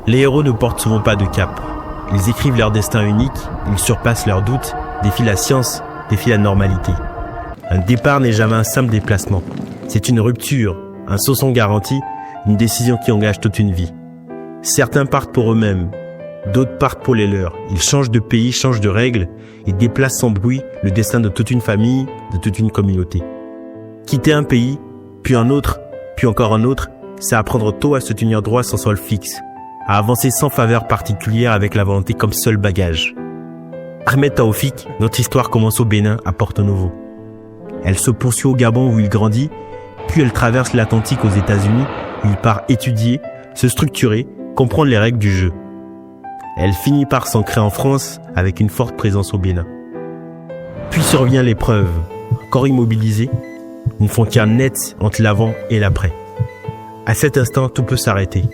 Les héros ne portent souvent pas de cap. Ils écrivent leur destin unique, ils surpassent leurs doutes, défient la science, défient la normalité. Un départ n'est jamais un simple déplacement. C'est une rupture, un saut sans garantie, une décision qui engage toute une vie. Certains partent pour eux-mêmes, d'autres partent pour les leurs. Ils changent de pays, changent de règles et déplacent sans bruit le destin de toute une famille, de toute une communauté. Quitter un pays, puis un autre, puis encore un autre, c'est apprendre tôt à se tenir droit sans sol fixe, à avancer sans faveur particulière avec la volonté comme seul bagage. Ahmed Taoufik, notre histoire commence au Bénin, à Porto Novo. Elle se poursuit au Gabon où il grandit, puis elle traverse l'Atlantique aux États-Unis où il part étudier, se structurer, comprendre les règles du jeu. Elle finit par s'ancrer en France avec une forte présence au Bénin. Puis survient l'épreuve, corps immobilisé, une frontière nette entre l'avant et l'après. À cet instant, tout peut s'arrêter,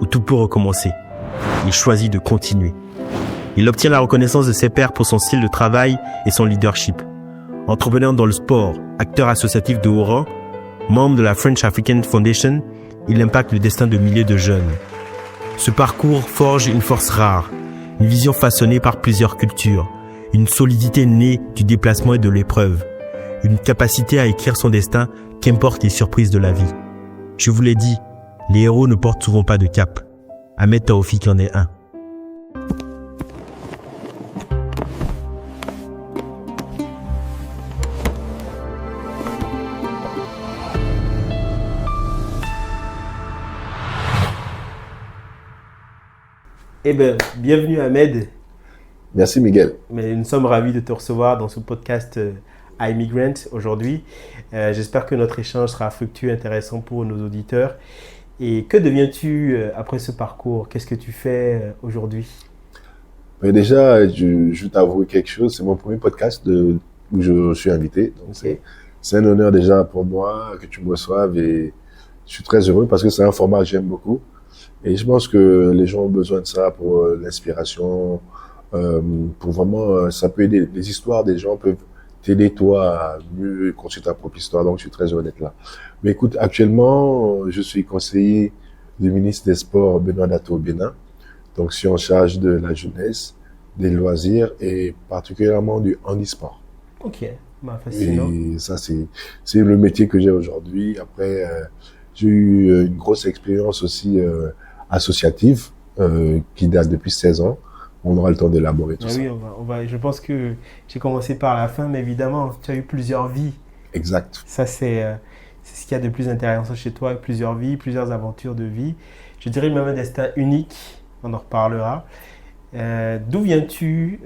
ou tout peut recommencer. Il choisit de continuer. Il obtient la reconnaissance de ses pairs pour son style de travail et son leadership. Entrepreneur dans le sport, acteur associatif de haut rang, membre de la French African Foundation, il impacte le destin de milliers de jeunes. Ce parcours forge une force rare, une vision façonnée par plusieurs cultures, une solidité née du déplacement et de l'épreuve, une capacité à écrire son destin, qu'importe les surprises de la vie. Je vous l'ai dit, les héros ne portent souvent pas de cap. Ahmed Taoufik en est un. Eh bien, bienvenue Ahmed. Merci Miguel. Mais nous sommes ravis de te recevoir dans ce podcast iMigrant aujourd'hui. J'espère que notre échange sera fructueux, intéressant pour nos auditeurs. Et que deviens-tu après ce parcours? Qu'est-ce que tu fais aujourd'hui? Mais déjà, je t'avoue quelque chose. C'est mon premier podcast où je suis invité. Donc Okay. c'est un honneur déjà pour moi que tu me reçoives et je suis très heureux parce que c'est un format que j'aime beaucoup. Et je pense que les gens ont besoin de ça pour l'inspiration, pour vraiment, ça peut aider. Les histoires des gens peuvent t'aider toi à mieux construire ta propre histoire. Donc, je suis très heureux d'être là. Mais écoute, actuellement, je suis conseiller du ministre des Sports Benoît Dato au Bénin. Donc, je suis en charge de la jeunesse, des loisirs et particulièrement du handisport. Ok, fascinant. Et ça, c'est le métier que j'ai aujourd'hui. Après, j'ai eu une grosse expérience aussi associative qui date depuis 16 ans. On aura le temps d'élaborer tout ça. Oui, je pense que j'ai commencé par la fin, mais évidemment, tu as eu plusieurs vies. Exact. Ça, c'est ce qu'il y a de plus intéressant chez toi, plusieurs vies, plusieurs aventures de vie. Je dirais même un destin unique, on en reparlera. D'où viens-tu?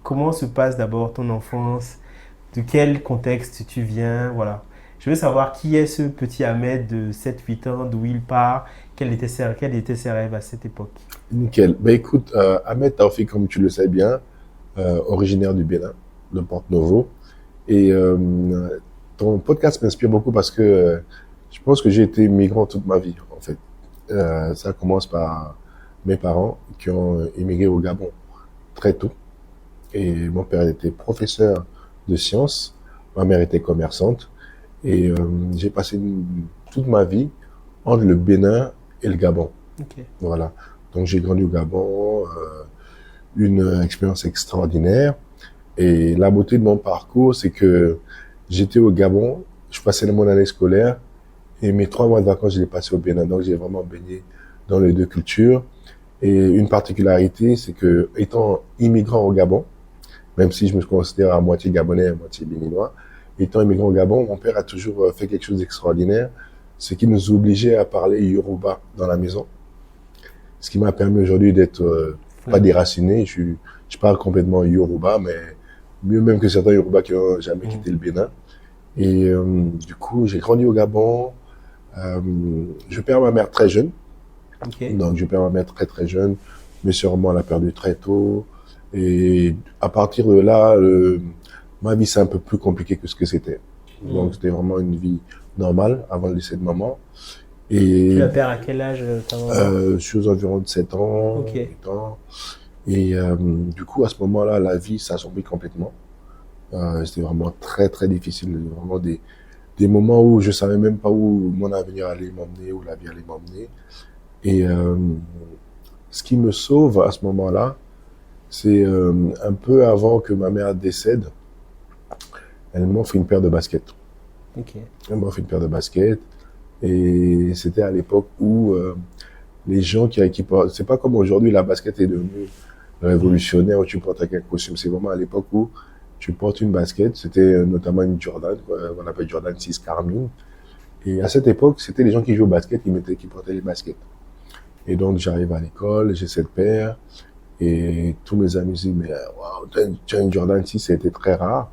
Comment se passe d'abord ton enfance? De quel contexte tu viens? Voilà. Je veux savoir qui est ce petit Ahmed de 7-8 ans, d'où il part, quels étaient ses rêves à cette époque? Nickel. Ben écoute, Ahmed Taoufik, comme tu le sais bien, originaire du Bénin, de Porto Novo. Et ton podcast m'inspire beaucoup parce que je pense que j'ai été migrant toute ma vie, en fait. Ça commence par mes parents qui ont immigré au Gabon très tôt. Et mon père était professeur de sciences, ma mère était commerçante. Et j'ai passé toute ma vie entre le Bénin et le Gabon. Okay. Voilà. Donc j'ai grandi au Gabon, une expérience extraordinaire. Et la beauté de mon parcours, c'est que j'étais au Gabon, je passais mon année scolaire et mes 3 mois de vacances, je les passais au Bénin. Donc j'ai vraiment baigné dans les deux cultures. Et une particularité, c'est que étant immigrant au Gabon, même si je me considère à moitié gabonais, à moitié béninois, étant immigrant au Gabon, mon père a toujours fait quelque chose d'extraordinaire, c'est qu'il nous obligeait à parler Yoruba dans la maison. Ce qui m'a permis aujourd'hui d'être pas déraciné. Je parle complètement Yoruba, mais mieux même que certains Yoruba qui n'ont jamais quitté le Bénin. Et du coup, j'ai grandi au Gabon. Je perds ma mère très jeune. Okay. Donc, je perds ma mère très très jeune. Mes sœurs, moi, l'a perdu très tôt. Et à partir de là, ma vie, c'est un peu plus compliqué que ce que c'était. Donc, c'était vraiment une vie normale avant le décès de maman. Et tu la perds à quel âge ta maman? Je suis aux environs de 7 ans, Okay. 8 ans. Et du coup, à ce moment-là, la vie s'assombrit complètement. C'était vraiment très, très difficile. Vraiment des moments où je savais même pas où mon avenir allait m'emmener, où la vie allait m'emmener. Et ce qui me sauve à ce moment-là, c'est un peu avant que ma mère décède, elle m'offre une paire de baskets. Ok. Elle m'offre une paire de baskets. Et c'était à l'époque où les gens qui portent, c'est pas comme aujourd'hui, la basket est devenue révolutionnaire où tu portes avec un costume. C'est vraiment à l'époque où tu portes une basket. C'était notamment une Jordan, qu'on appelle Jordan 6 Carmine. Et à cette époque, c'était les gens qui jouaient au basket qui portaient les baskets. Et donc, j'arrive à l'école, j'ai cette paire. Et tous mes amis disent, mais wow, tu as une Jordan 6, c'était très rare.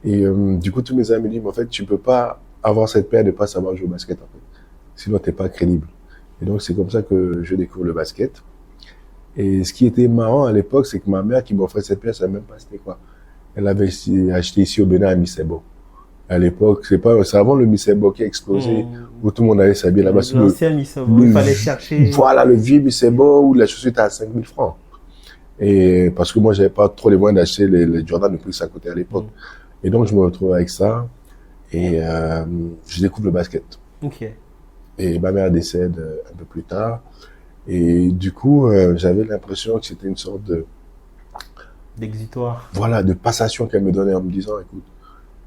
Et du coup, tous mes amis disent, mais en fait, tu peux pas avoir cette paire et ne pas savoir jouer au basket, en fait. Sinon, t'es pas crédible. Et donc, c'est comme ça que je découvre le basket. Et ce qui était marrant à l'époque, c'est que ma mère qui m'offrait cette paire, je savais même pas c'était quoi. Elle avait acheté ici au Bénin à Missebo. À l'époque, c'est avant le Missebo qui a explosé, où tout le monde allait s'habiller là-bas. L'ancien Missebo, il fallait chercher. Voilà, le vieux Missebo où la chaussure était à 5000 francs. Et parce que moi, j'avais pas trop les moyens d'acheter les Jordan, le prix que ça coûtait à l'époque. Et donc, je me retrouve avec ça. Et je découvre le basket. Ok. Et ma mère décède un peu plus tard. Et du coup, j'avais l'impression que c'était une sorte d'exutoire. Voilà, de passation qu'elle me donnait en me disant, écoute,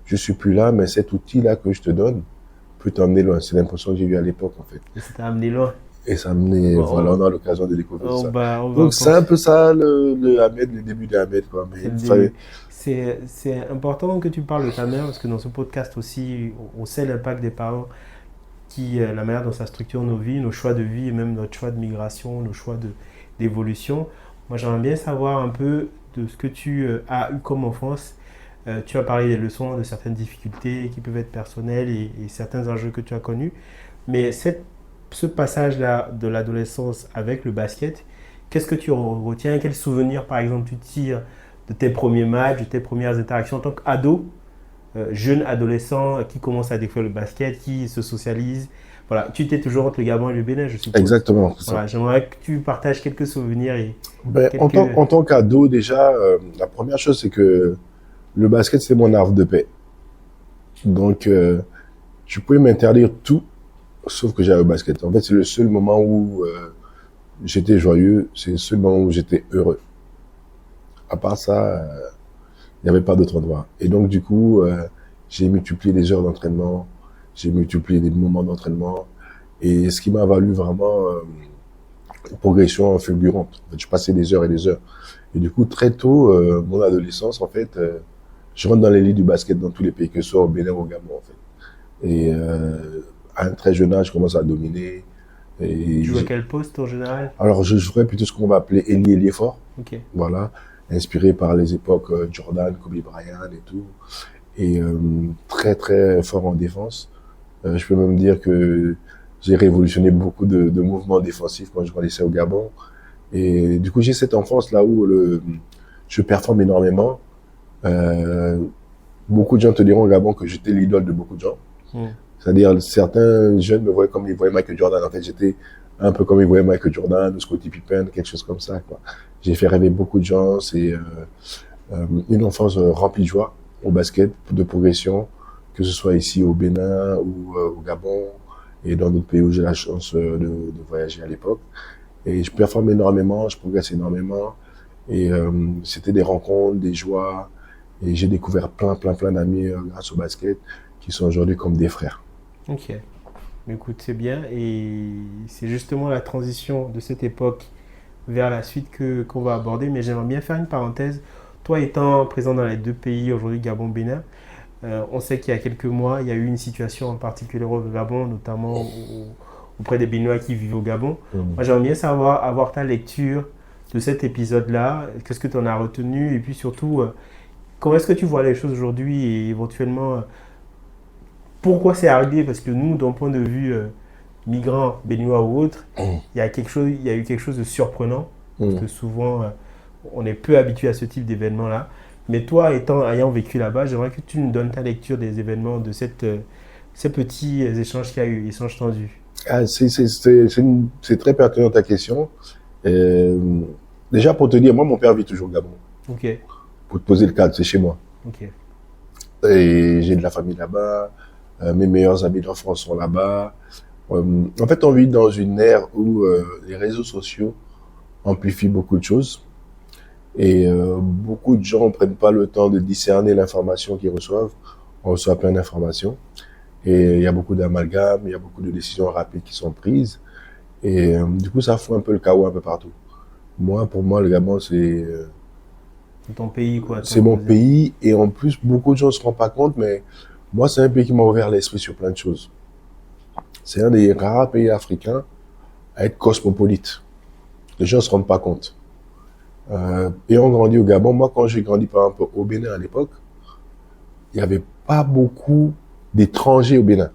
je suis plus là, mais cet outil-là que je te donne peut t'emmener loin. C'est l'impression que j'ai eu à l'époque, en fait. Et ça t'a amené loin. Et ça m'a amené, voilà, on a l'occasion de découvrir ça. Donc, c'est un peu ça, le Ahmed, le début d'Ahmed, quoi. C'est important que tu parles de ta mère, parce que dans ce podcast aussi, on sait l'impact des parents la manière dont ça structure nos vies, nos choix de vie, et même notre choix de migration, nos choix d'évolution. Moi, j'aimerais bien savoir un peu de ce que tu as eu comme enfance. Tu as parlé des leçons, de certaines difficultés qui peuvent être personnelles et certains enjeux que tu as connus. Mais ce passage-là de l'adolescence avec le basket, qu'est-ce que tu retiens? Quels souvenirs, par exemple, tu tires de tes premiers matchs, de tes premières interactions en tant qu'ado, jeune adolescent qui commence à découvrir le basket, qui se socialise? Voilà, tu étais toujours entre le Gabon et le Bénin, je suppose. Exactement. Voilà, j'aimerais que tu partages quelques souvenirs. En tant qu'ado, déjà, la première chose, c'est que le basket, c'est mon arme de paix. Donc, tu pouvais m'interdire tout, sauf que j'avais le basket. En fait, c'est le seul moment où j'étais joyeux, c'est le seul moment où j'étais heureux. À part ça, il n'y avait pas d'autre endroit. Et donc, du coup, j'ai multiplié les heures d'entraînement, j'ai multiplié les moments d'entraînement, et ce qui m'a valu vraiment une progression fulgurante. En fait, je passais des heures et des heures. Et du coup, très tôt, mon adolescence, en fait, je rentre dans l'élite du basket dans tous les pays, que ce soit au Bénin ou au Gabon, en fait. Et à un très jeune âge, je commence à dominer. Tu joues à quel poste en général? Alors, je jouerais plutôt ce qu'on va appeler ailier fort. Ok. Voilà, inspiré par les époques Jordan, Kobe Bryant et tout. Et très, très fort en défense. Je peux même dire que j'ai révolutionné beaucoup de mouvements défensifs quand je grandissais au Gabon. Et du coup, j'ai cette enfance là où je performe énormément. Beaucoup de gens te diront au Gabon que j'étais l'idole de beaucoup de gens. C'est-à-dire, certains jeunes me voyaient comme ils voyaient Michael Jordan. En fait, j'étais un peu comme ils voyaient Michael Jordan ou Scottie Pippen, quelque chose comme ça, quoi. J'ai fait rêver beaucoup de gens. C'est une enfance remplie de joie au basket, de progression, que ce soit ici au Bénin ou au Gabon et dans d'autres pays où j'ai la chance de voyager à l'époque. Et je performe énormément, je progresse énormément. Et c'était des rencontres, des joies. Et j'ai découvert plein d'amis grâce au basket qui sont aujourd'hui comme des frères. Ok. Écoute, c'est bien. Et c'est justement la transition de cette époque vers la suite qu'on va aborder. Mais j'aimerais bien faire une parenthèse. Toi étant présent dans les deux pays, aujourd'hui Gabon-Bénin, on sait qu'il y a quelques mois, il y a eu une situation en particulier au Gabon, notamment auprès des Béninois qui vivent au Gabon. Moi, j'aimerais bien savoir, avoir ta lecture de cet épisode-là. Qu'est-ce que tu en as retenu? Et puis surtout, comment est-ce que tu vois les choses aujourd'hui et éventuellement, pourquoi c'est arrivé? Parce que nous, d'un point de vue migrant, béninois ou autre, il y a eu quelque chose de surprenant. Parce que souvent, on est peu habitué à ce type d'événement-là. Mais toi, ayant vécu là-bas, j'aimerais que tu nous donnes ta lecture des événements, de ces petits échanges qu'il y a eu, échanges tendus. C'est très pertinent ta question. Déjà, pour te dire, moi, mon père vit toujours au Gabon. Ok. Pour te poser le cadre, c'est chez moi. Ok. Et j'ai de la famille là-bas. Mes meilleurs amis d'enfance sont là-bas. En fait, on vit dans une ère où les réseaux sociaux amplifie beaucoup de choses. Et beaucoup de gens ne prennent pas le temps de discerner l'information qu'ils reçoivent. On reçoit plein d'informations. Et il y a beaucoup d'amalgames, il y a beaucoup de décisions rapides qui sont prises. Et du coup, ça fout un peu le chaos un peu partout. Pour moi, le Gabon, C'est ton pays, quoi. c'est mon pays. Et en plus, beaucoup de gens ne se rendent pas compte, mais moi, c'est un pays qui m'a ouvert l'esprit sur plein de choses. C'est un des rares pays africains à être cosmopolite. Les gens ne se rendent pas compte. Ayant grandi au Gabon, moi, quand j'ai grandi, par exemple, au Bénin à l'époque, il n'y avait pas beaucoup d'étrangers au Bénin.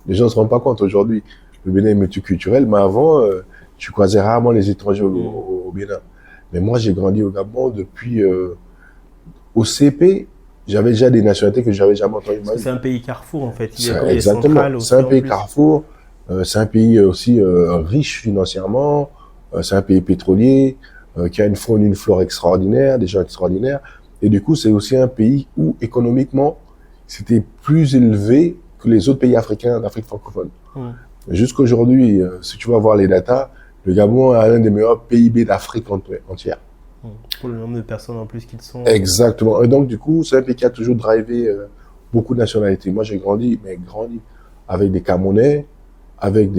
Les gens ne se rendent pas compte aujourd'hui. Le Bénin est multiculturel, mais avant, tu croisais rarement les étrangers au Bénin. Mais moi, j'ai grandi au Gabon depuis... au CP, j'avais déjà des nationalités que j'avais jamais entendues. C'est un pays carrefour, en fait. Il y a exactement. C'est un pays carrefour. C'est un pays aussi riche financièrement. C'est un pays pétrolier qui a une faune, une flore extraordinaire, des gens extraordinaires. Et du coup, c'est aussi un pays où, économiquement, c'était plus élevé que les autres pays africains d'Afrique francophone. Jusqu'aujourd'hui, si tu vas voir les datas, le Gabon a l'un des meilleurs PIB d'Afrique entière. Pour le nombre de personnes en plus qu'ils sont. Exactement. Et donc, du coup, c'est un pays qui a toujours drivé beaucoup de nationalités. Moi, j'ai grandi avec des Camerounais, avec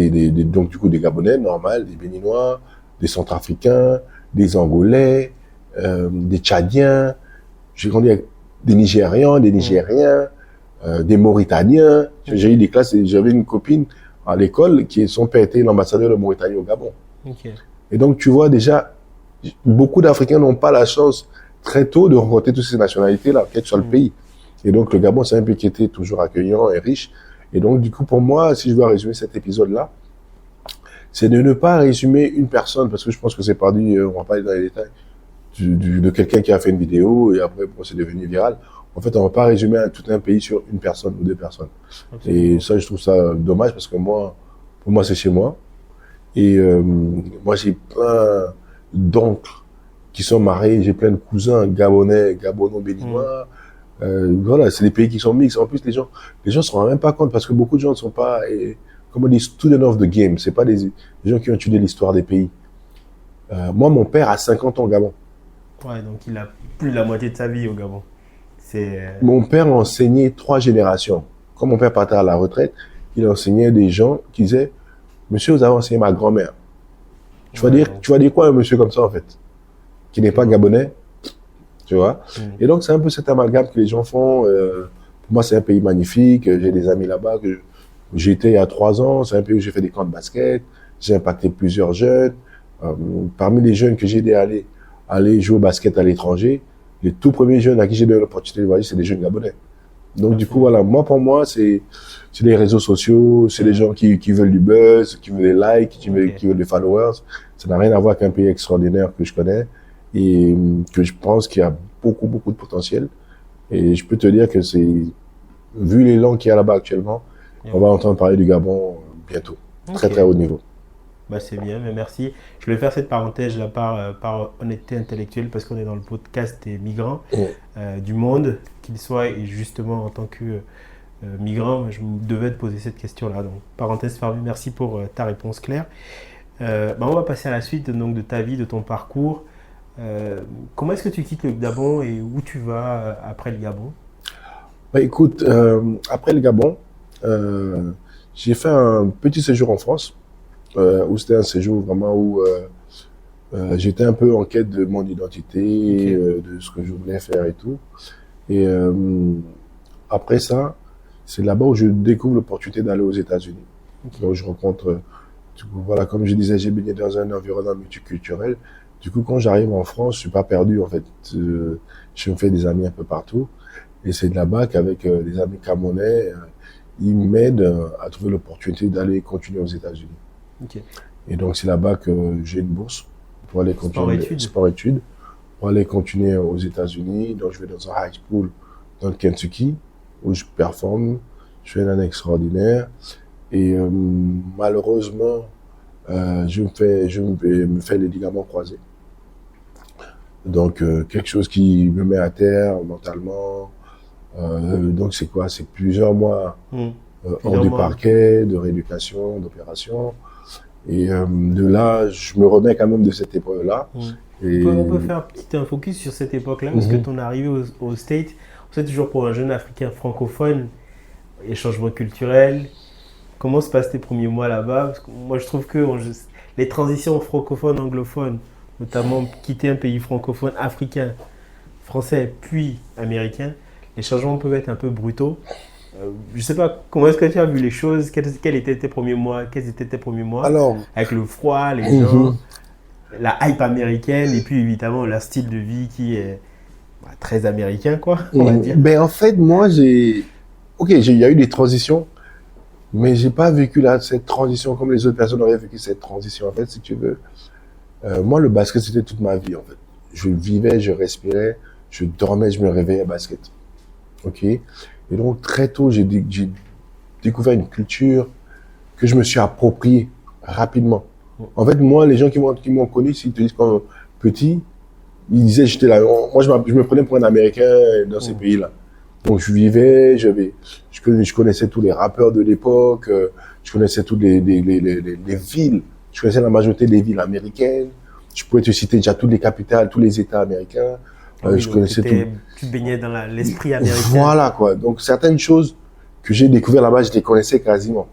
donc, du coup, des Gabonais, normal, des Béninois, des Centrafricains, des Angolais, des Tchadiens. J'ai grandi avec des Nigérians, des Nigériens, des Mauritaniens. J'ai eu des classes, j'avais une copine à l'école son père était l'ambassadeur de Mauritanie au Gabon. Et donc, tu vois déjà, beaucoup d'Africains n'ont pas la chance très tôt de rencontrer toutes ces nationalités-là, quel que soit le pays. Et donc, le Gabon, c'est un pays qui était toujours accueillant et riche. Et donc, du coup, pour moi, si je dois résumer cet épisode-là, c'est de ne pas résumer une personne, parce que je pense que c'est perdu, on va pas aller dans les détails, de quelqu'un qui a fait une vidéo et après, bon, c'est devenu viral. En fait, on va pas résumer tout un pays sur une personne ou deux personnes. Absolument. Et ça, je trouve ça dommage parce que pour moi, c'est chez moi. Et moi, j'ai plein d'oncles qui sont mariés, j'ai plein de cousins gabonais, béninois. Voilà, c'est des pays qui sont mixtes. En plus, les gens se rendent même pas compte parce que beaucoup de gens ne sont pas, comme on dit, student of the game. C'est pas des gens qui ont étudié l'histoire des pays. Moi, mon père a 50 ans au Gabon. Ouais, donc il a plus de la moitié de sa vie au Gabon. Mon père a enseigné 3 générations. Quand mon père partait à la retraite, il enseignait des gens qui disaient « Monsieur, vous avez enseigné ma grand-mère. » Tu vas dire quoi à un monsieur comme ça, en fait? Qui n'est pas gabonais? Tu vois? Et donc, c'est un peu cet amalgame que les gens font. Pour moi, c'est un pays magnifique. J'ai des amis là-bas. J'ai été il y a 3 ans. C'est un pays où j'ai fait des camps de basket. J'ai impacté plusieurs jeunes. Parmi les jeunes que j'ai aidé à aller jouer au basket à l'étranger, les tout premiers jeunes à qui j'ai donné l'opportunité de voyager, c'est des jeunes gabonais. Donc, du coup, voilà. Pour moi, c'est les réseaux sociaux, c'est les gens qui veulent du buzz, qui veulent des likes, qui veulent des followers. Ça n'a rien à voir avec un pays extraordinaire que je connais et que je pense qu'il y a beaucoup, beaucoup de potentiel. Et je peux te dire que vu les langues qu'il y a là-bas actuellement, on va entendre parler du Gabon bientôt. Très, très haut niveau. Bah, c'est bien, mais merci. Je vais faire cette parenthèse là par honnêteté intellectuelle parce qu'on est dans le podcast des migrants du monde, qu'ils soient, et justement en tant que migrant, je devais te poser cette question-là. Donc, parenthèse fermée, merci pour ta réponse claire. On va passer à la suite donc, de ta vie, de ton parcours. Comment est-ce que tu quittes le Gabon et où tu vas après le Gabon? Écoute, après le Gabon, j'ai fait un petit séjour en France. Où c'était un séjour vraiment où j'étais un peu en quête de mon identité, de ce que je voulais faire et tout. Et après ça, c'est là-bas où je découvre l'opportunité d'aller aux États-Unis. Donc je rencontre, voilà, comme je disais, j'ai baigné dans un environnement multiculturel. Du coup, quand j'arrive en France, je suis pas perdu en fait. Je me fais des amis un peu partout. Et c'est de là-bas qu'avec des amis camerounais, ils m'aident à trouver l'opportunité d'aller continuer aux États-Unis. Et donc, c'est là-bas que j'ai une bourse pour aller continuer sport-études, pour aller continuer aux États-Unis. Donc, je vais dans un high school dans le Kentucky où je performe. Je fais une année extraordinaire. Et malheureusement, je me fais les ligaments croisés. Donc, quelque chose qui me met à terre mentalement. Donc, c'est quoi? C'est plusieurs mois hors du parquet, de rééducation, d'opération. Et de là, je me remets quand même de cette épreuve-là. Et... On peut faire un focus sur cette époque-là, parce que ton arrivée aux States, c'est toujours pour un jeune Africain francophone, les changements culturels. Comment se passent tes premiers mois là-bas? Parce que moi, je trouve que les transitions francophones-anglophones, notamment quitter un pays francophone africain, français, puis américain, les changements peuvent être un peu brutaux. Je ne sais pas, comment est-ce que tu as vu les choses? Quels étaient tes premiers mois? Quels étaient tes premiers mois? Alors, avec le froid, les gens, la hype américaine, et puis évidemment, leur style de vie qui est très américain, quoi, on va dire. Ben, en fait, moi, il y a eu des transitions, mais j'ai pas vécu cette transition comme les autres personnes auraient vécu cette transition. En fait, si tu veux, moi, le basket, c'était toute ma vie, en fait. Je vivais, je respirais, je dormais, je me réveillais basket. Ok. Et donc, très tôt, j'ai découvert une culture que je me suis appropriée rapidement. En fait, moi, les gens qui m'ont connu, s'ils te disent quand petit, ils disaient j'étais là. Moi, je me prenais pour un Américain dans ces pays-là. Donc, je vivais, je connaissais tous les rappeurs de l'époque, je connaissais toutes les villes, je connaissais la majorité des villes américaines. Je pouvais te citer déjà toutes les capitales, tous les États américains. Oui, je connaissais tout. Tu baignais dans l'esprit américain. Voilà, quoi. Donc, certaines choses que j'ai découvertes là-bas, je les connaissais quasiment.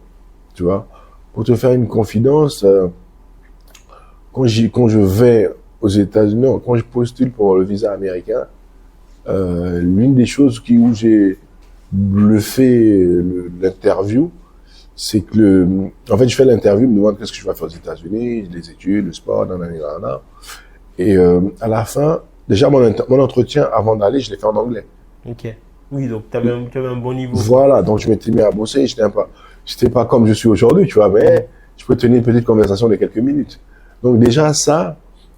Tu vois. Pour te faire une confidence, quand je vais aux États-Unis, quand je postule pour le visa américain, l'une des choses où j'ai bluffé l'interview, c'est que en fait, je fais l'interview, me demande qu'est-ce que je vais faire aux États-Unis, les études, le sport, nanana. Et à la fin, déjà mon entretien avant d'aller, je l'ai fait en anglais. Ok. Oui, donc tu avais un bon niveau. Voilà, donc je m'étais mis à bosser. J'étais pas comme je suis aujourd'hui, tu vois, mais je peux tenir une petite conversation de quelques minutes. Donc déjà ça,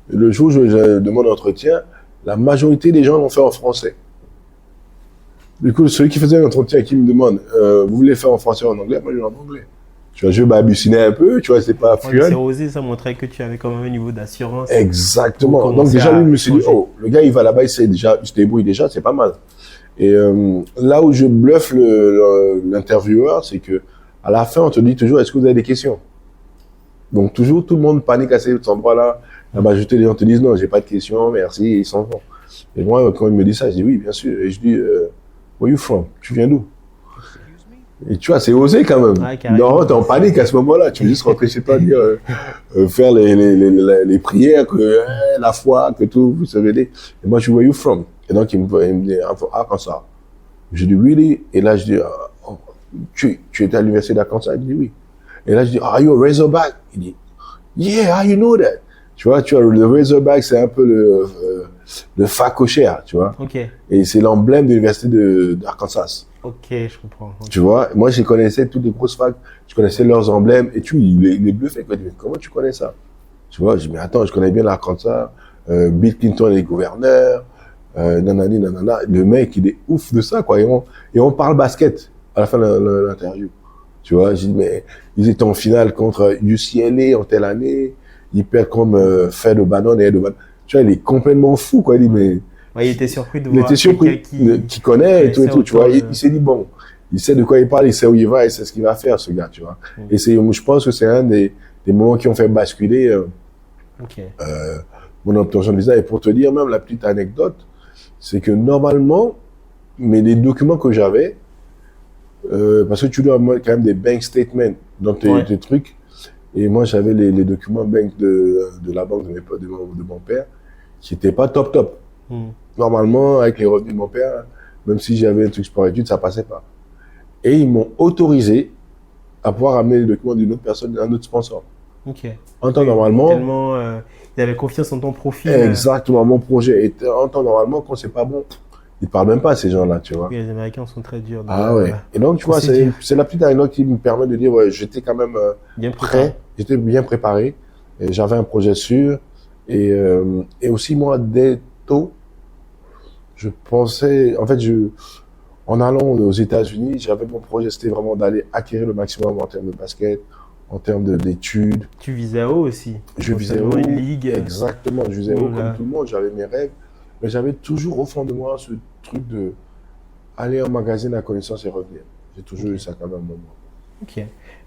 le jour de mon entretien, la majorité des gens l'ont fait en français. Du coup, celui qui faisait l'entretien qui me demande, vous voulez faire en français ou en anglais? Moi, je dis en anglais. Tu vois, je balbutinais un peu, tu vois, c'est pas fluent. C'est osé, ça montrait que tu avais quand même un niveau d'assurance. Exactement. Donc déjà, lui, je me suis dit, oh, le gars, il va là-bas, il se débrouille déjà, c'est pas mal. Et là où je bluffe l'intervieweur, c'est que à la fin, on te dit toujours, est-ce que vous avez des questions? Donc toujours, tout le monde panique à cet endroit-là. La majorité des gens te disent, non, j'ai pas de questions, merci, et ils s'en vont. Et moi, quand il me dit ça, je dis, oui, bien sûr. Et je dis, where you from? Tu viens d'où? Et tu vois, c'est osé quand même. Ouais, non, t'es en panique à ce moment-là. Tu veux juste rentrer chez toi, dire, faire les prières, que la foi, que tout, vous savez. Et moi, je dis, where you from? Et donc, il me dit, I'm from Arkansas. Je dis, really? Et là, je dis, oh, tu étais à l'université d'Arkansas? Il dit, oui. Et là, je dis, are you a Razorback? Il dit, yeah, how you know that? Tu vois, le Razorback, c'est un peu le facochère, tu vois. Ok. Et c'est l'emblème de l'université d'Arkansas. Ok, je comprends. Okay. Tu vois, moi, je connaissais toutes les grosses facs, je connaissais leurs emblèmes, et il est bluffé. Mais comment tu connais ça? Tu vois, je dis, mais attends, je connais bien l'Arkansas, Bill Clinton est gouverneur, nanani, nanana. Le mec, il est ouf de ça, quoi. Et on parle basket à la fin de l'interview. Tu vois, j'ai dit, mais ils étaient en finale contre UCLA en telle année, ils perdent comme Fed O'Bannon et Ed O'Bannon. Tu vois, il est complètement fou, quoi. Il dit, mais. Ouais, il était surpris de voir. Il était surpris qui connaît et tout, tu vois. Il s'est dit, bon, il sait de quoi il parle, il sait où il va et c'est ce qu'il va faire, ce gars, tu vois. Et je pense que c'est un des moments qui ont fait basculer mon obtention de visa. Et pour te dire, même la petite anecdote, c'est que normalement, les documents que j'avais, parce que tu dois avoir quand même des bank statements dans tes trucs. Et moi, j'avais les documents bank de la banque de mon père qui n'étaient pas top. Normalement, avec les revenus de mon père, même si j'avais un truc sport études, ça passait pas. Et ils m'ont autorisé à pouvoir amener les documents d'une autre personne, d'un autre sponsor. Ok. En temps normalement. Tellement, ils avaient confiance en ton profil. Exactement, mon projet. Et en temps normalement, quand c'est pas bon, ils parlent même pas à ces gens-là, tu vois. Oui, les Américains sont très durs. Ah ouais. Et donc, tu vois, c'est la petite anecdote qui me permet de dire, ouais, j'étais quand même prêt, j'étais bien préparé, j'avais un projet sûr. Et aussi, moi, dès tôt, je pensais, en fait, en allant aux États-Unis, j'avais mon projet, c'était vraiment d'aller acquérir le maximum en termes de basket, en termes d'études. Tu visais haut aussi. Je visais haut. Une ligue. Exactement, je visais haut comme tout le monde, j'avais mes rêves. Mais j'avais toujours au fond de moi ce truc de aller en magazine à connaissance et revenir. J'ai toujours eu ça quand même au moment. Ok.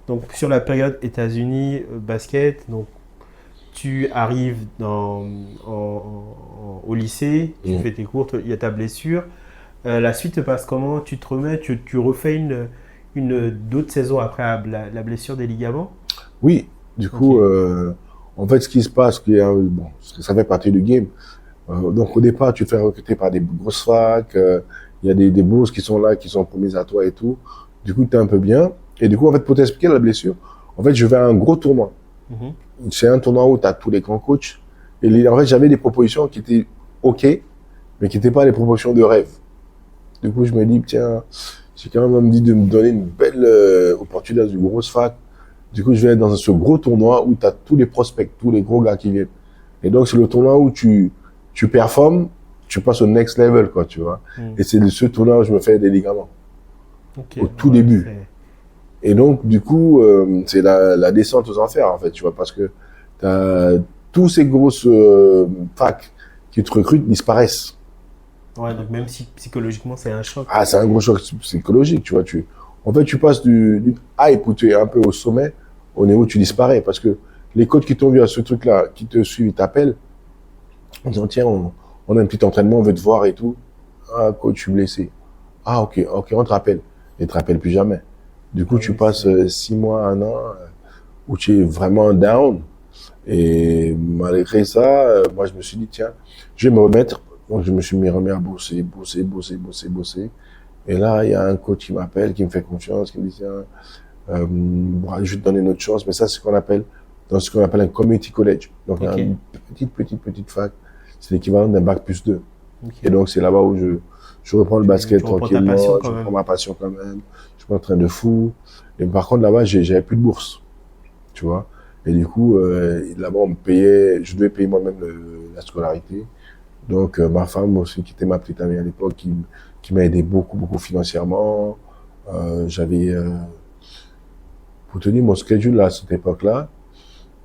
Donc sur la période États-Unis, basket, donc tu arrives au lycée, tu fais tes cours, il y a ta blessure. La suite se passe comment? Tu te remets, tu refais d'autres saisons après la blessure des ligaments? Oui, du coup, en fait, ce qui se passe, bon, ça fait partie du game. Donc au départ, tu te fais recruter par des grosses facs, il y a des bourses qui sont là, qui sont promises à toi et tout. Du coup, tu es un peu bien. Et du coup, en fait, pour t'expliquer la blessure, en fait, je vais à un gros tournoi. C'est un tournoi où tu as tous les grands coachs. Et en fait, j'avais des propositions qui étaient OK, mais qui n'étaient pas les propositions de rêve. Du coup, je me dis, tiens, j'ai quand même dit de me donner une belle opportunité dans une grosse fac. Du coup, je vais être dans ce gros tournoi où tu as tous les prospects, tous les gros gars qui viennent. Et donc, c'est le tournoi où tu performes, tu passes au next level, quoi, tu vois. Et c'est de ce tournoi où je me fais des ligaments. Au tout début. Et donc, du coup, c'est la descente aux enfers, en fait, tu vois, parce que tous ces grosses facs qui te recrutent disparaissent. Ouais, donc même si psychologiquement, c'est un choc. Ah, c'est un gros choc psychologique, tu vois. En fait, tu passes d'une hype où tu es un peu au sommet, au niveau où tu disparais. Parce que les coachs qui t'ont vu à ce truc-là, qui te suivent, ils t'appellent, en disant, tiens, on a un petit entraînement, on veut te voir et tout. Ah, coach, je suis blessé. Ah, ok, on te rappelle. Et ils te rappellent plus jamais. Du coup, tu passes 6 mois, 1 an, où tu es vraiment down. Et malgré ça, moi, je me suis dit, tiens, je vais me remettre. Donc, je me suis remis à bosser. Et là, il y a un coach qui m'appelle, qui me fait confiance, qui me dit, tiens, je vais te donner une autre chance. Mais ça, c'est dans ce qu'on appelle un community college. Donc, une petite fac. C'est l'équivalent d'un bac+2. Et donc, c'est là-bas où je reprends le basket tranquillement. Je reprends ma passion quand même. Je m'entraîne de fou. Et par contre, là-bas, j'avais plus de bourse. Tu vois. Et du coup, là-bas, je devais payer moi-même la scolarité. Donc, ma femme aussi, qui était ma petite amie à l'époque, qui m'a aidé beaucoup financièrement. Pour te dire, mon schedule là, à cette époque-là,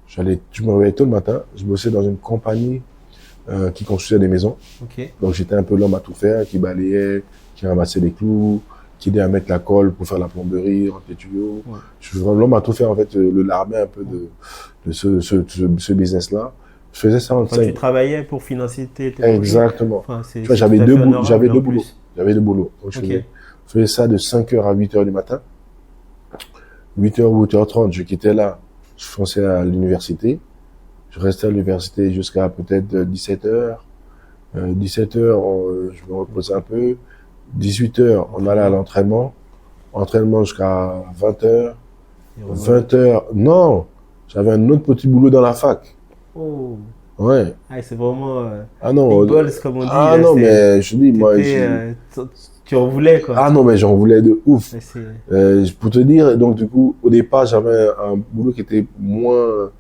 je me réveillais tôt le matin, je bossais dans une compagnie qui construisait des maisons. Donc, j'étais un peu l'homme à tout faire, qui balayait, qui ramassait les clous, qui aidait à mettre la colle pour faire la plomberie, rentrer les tuyaux. Je suis vraiment l'homme à tout faire, en fait, le larbin un peu de ce business-là. Je faisais ça en tu travaillais pour financer tes Exactement. J'avais deux boulots. Donc, je faisais ça de 5h à 8h du matin. 8h ou 8h30, je quittais là. Je fonçais à l'université. Je restais à l'université jusqu'à peut-être 17h. 17h, je me reposais un peu. 18h, on allait à l'entraînement. Entraînement jusqu'à 20h. 20h, non! J'avais un autre petit boulot dans la fac. Oh. Ouais. Ah, c'est vraiment big balls, comme on dit. Ah non, mais je dis, moi... tu en voulais, quoi. Ah non, mais j'en voulais de ouf. Pour te dire, donc du coup, au départ, j'avais un boulot qui était moins...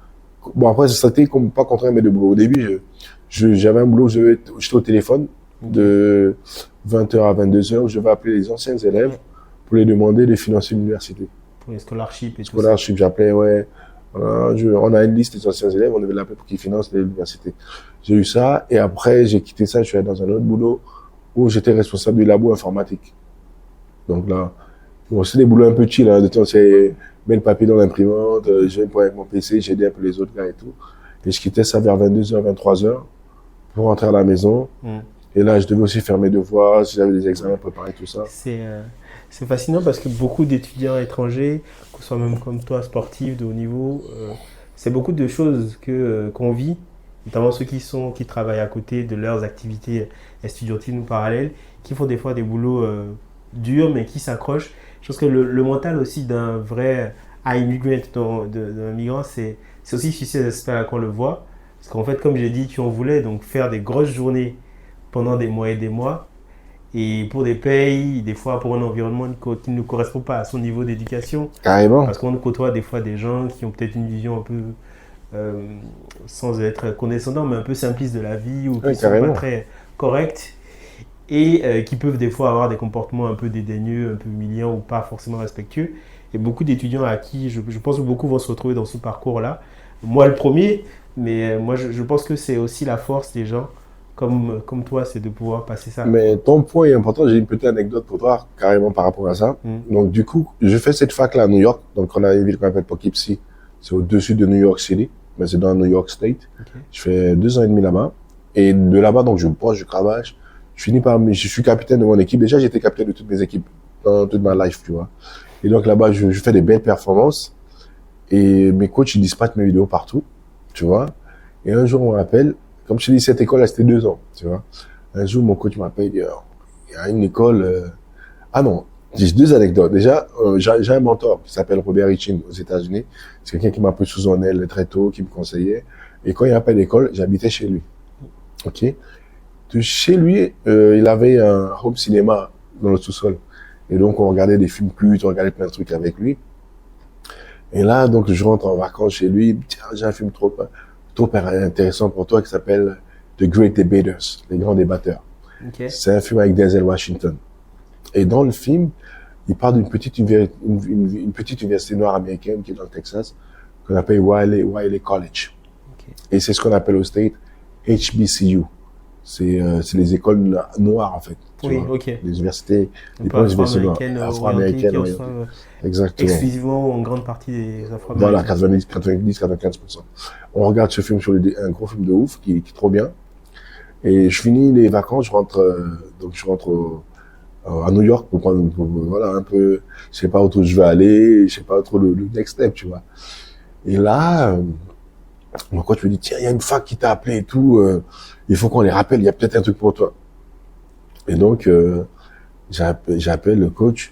Bon, après, c'était pas contraint, mais de boulot. Au début, j'avais un boulot, j'étais au téléphone de 20h à 22h, où je vais appeler les anciens élèves pour les demander de financer l'université. Pour les scholarships et tout ça. Scholarship, j'appelais, ouais. Voilà, on a une liste des anciens élèves, on devait l'appeler pour qu'ils financent l'université. J'ai eu ça, et après, j'ai quitté ça, je suis allé dans un autre boulot où j'étais responsable du labo informatique. Donc là, bon, c'est des boulots un peu chill, hein. De temps, c'est mettre le papier dans l'imprimante, je viens avec mon PC, j'ai aidé un peu les autres gars et tout. Et je quittais ça vers 22h, 23h pour rentrer à la maison. Et là, je devais aussi faire mes devoirs, si j'avais des examens préparés, tout ça. C'est fascinant parce que beaucoup d'étudiants étrangers, que ce soit même comme toi, sportifs de haut niveau, c'est beaucoup de choses qu'on vit, notamment ceux qui travaillent à côté de leurs activités estudiantines ou parallèles, qui font des fois des boulots durs mais qui s'accrochent. Je pense que le mental aussi d'un vrai immigrant, d'un migrant, c'est aussi sur ces aspects-là qu'on le voit. Parce qu'en fait, comme j'ai dit, tu en voulais donc faire des grosses journées pendant des mois et des mois. Et pour des pays, des fois pour un environnement qui ne correspond pas à son niveau d'éducation. Carrément. Parce qu'on côtoie des fois des gens qui ont peut-être une vision un peu, sans être condescendant, mais un peu simpliste de la vie ou qui ne sont pas très corrects. Et qui peuvent des fois avoir des comportements un peu dédaigneux, un peu humiliants ou pas forcément respectueux. Et beaucoup d'étudiants à qui, je pense que beaucoup vont se retrouver dans ce parcours-là. Moi le premier, mais moi je pense que c'est aussi la force des gens comme toi, c'est de pouvoir passer ça. Mais ton point est important. J'ai une petite anecdote pour toi, carrément par rapport à ça. Donc, du coup, je fais cette fac-là à New York. Donc, on a une ville qu'on appelle Poughkeepsie. C'est au-dessus de New York City. Mais c'est dans New York State. Okay. Je fais 2 ans et demi là-bas. Et de là-bas, donc, je bosse, je cravache. Je suis capitaine de mon équipe. Déjà, j'étais capitaine de toutes mes équipes dans toute ma life, tu vois. Et donc, là-bas, je fais des belles performances. Et mes coachs, ils dispatchent mes vidéos partout, tu vois. Et un jour, on m'appelle. Comme je te dis, cette école, là, c'était 2 ans, tu vois. Un jour, mon coach m'appelle, il dit, il y a une école, ah non, j'ai 2 anecdotes. Déjà, j'ai un mentor qui s'appelle Robert Hitchin aux États-Unis. C'est quelqu'un qui m'a pris sous son aile très tôt, qui me conseillait. Et quand il appelle l'école, j'habitais chez lui. OK? De chez lui, il avait un home cinéma dans le sous-sol. Et donc, on regardait des films cultes, on regardait plein de trucs avec lui. Et là, donc, je rentre en vacances chez lui. Tiens, j'ai un film trop intéressant pour toi qui s'appelle The Great Debaters, les grands débatteurs. Okay. C'est un film avec Denzel Washington. Et dans le film, il parle d'une petite université noire américaine qui est dans le Texas, qu'on appelle Wiley College. Okay. Et c'est ce qu'on appelle au State HBCU. C'est les écoles noires, en fait. Oui, ok. Les universités, les universités afro-américaines. Exactement. Exclusivement en grande partie des afro-américains. Voilà, 90-95%. On regarde ce film un gros film de ouf qui est trop bien. Et je finis les vacances, je rentre à New York pour voilà, un peu, je sais pas où je vais aller, je sais pas trop le next step, tu vois. Et là, mon coach me dit, tiens, il y a une fac qui t'a appelé et tout, il faut qu'on les rappelle, il y a peut-être un truc pour toi. Et donc, j'appelle le coach,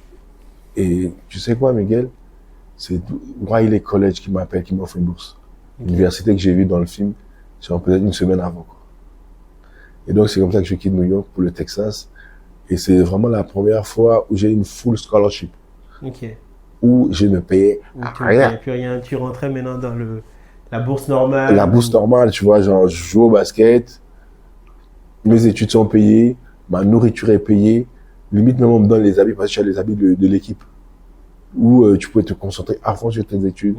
et tu sais quoi, Miguel? C'est Wiley College qui m'appelle, qui m'offre une bourse. Okay. L'université que j'ai vue dans le film, c'est peut-être une semaine avant, quoi. Et donc, c'est comme ça que je quitte New York pour le Texas. Et c'est vraiment la première fois où j'ai une full scholarship. Ok. Où je ne payais rien. Plus rien. Tu rentrais maintenant dans la bourse normale. La bourse normale, tu vois, genre, je joue au basket, mes études sont payées, ma nourriture est payée, limite même on me donne les habits, parce que tu as les habits de l'équipe, où tu pouvais te concentrer à fond sur tes études,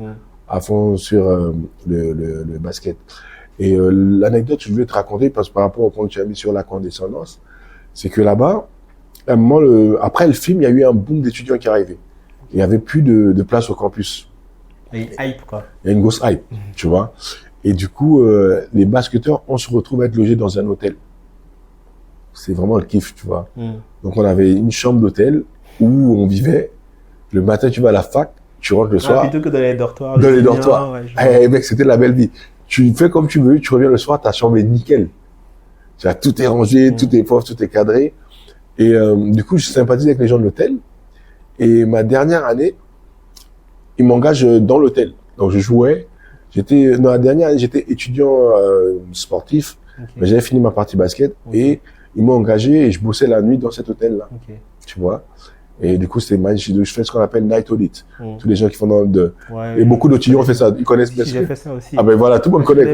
à fond sur le basket. Et l'anecdote que je voulais te raconter, parce que par rapport au point que tu as mis sur la condescendance, c'est que là-bas, à un moment, après le film, il y a eu un boom d'étudiants qui arrivaient. Il n'y avait plus de place au campus. Il y a une hype, quoi. Il y a une grosse hype, tu vois. Et du coup, les basketteurs, on se retrouve à être logés dans un hôtel. C'est vraiment le kiff, tu vois. Donc, on avait une chambre d'hôtel où on vivait. Le matin, tu vas à la fac, tu rentres le soir. Plutôt que dans les dortoirs. Dans les dortoirs. Ouais, mec, c'était la belle vie. Tu fais comme tu veux, tu reviens le soir, ta chambre est nickel. Tu vois, tout est rangé, tout est propre, tout est cadré. Et du coup, je sympathise avec les gens de l'hôtel. Et ma dernière année, ils m'engagent dans l'hôtel. Donc, je jouais. Dans la dernière année, j'étais étudiant sportif. Okay. Mais j'avais fini ma partie basket. Okay. Et ils m'ont engagé et je bossais la nuit dans cet hôtel-là. Okay. Tu vois. Et du coup, c'était magnifique. Je fais ce qu'on appelle night audit. Tous les gens qui font et beaucoup d'étudiants ont fait ça. Ils connaissent bien. J'ai fait ça aussi. Ah ben voilà, tout le monde connaît.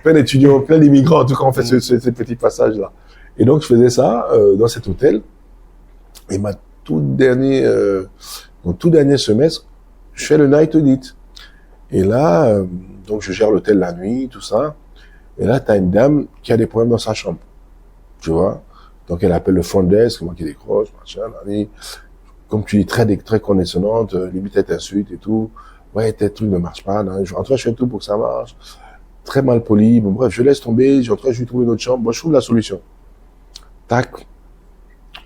Plein d'étudiants, plein d'immigrants, en tout cas, on fait ce petit passage-là. Et donc, je faisais ça dans cet hôtel. Et mon tout dernier semestre, je fais le night audit. Et là, donc, je gère l'hôtel la nuit, tout ça. Et là, t'as une dame qui a des problèmes dans sa chambre. Tu vois? Donc, elle appelle le front desk, moi qui décroche, machin, comme tu es très condescendante, limite elle t'insulte et tout. Ouais, tes trucs ne marchent pas. En tout cas, je fais tout pour que ça marche. Très mal poli. Bon, bref, je laisse tomber. En tout cas, je lui trouve une autre chambre. Moi, je trouve la solution. Tac.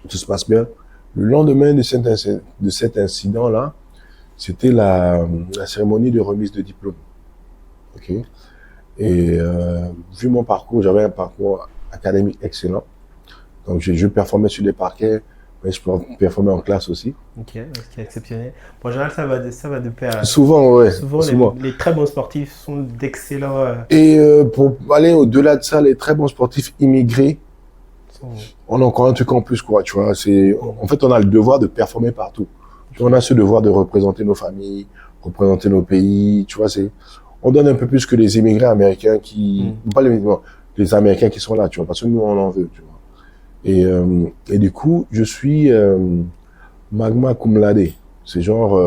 Tout se passe bien. Le lendemain de cet incident-là, c'était la cérémonie de remise de diplôme. OK? Et vu mon parcours, j'avais un parcours académique excellent. Donc, je performais sur les parquets. Mais je peux performer en classe aussi. Ok, ce qui est exceptionnel. En général, ça va de pair. Souvent, ouais. Souvent. Les très bons sportifs sont d'excellents. Et pour aller au-delà de ça, les très bons sportifs immigrés, on a encore un truc en plus, quoi. Tu vois, en fait, on a le devoir de performer partout. On a ce devoir de représenter nos familles, représenter nos pays. Tu vois, on donne un peu plus que les immigrés américains pas les Américains qui sont là, tu vois, parce que nous, on en veut, tu vois. Et du coup, je suis magma cum laude. C'est genre,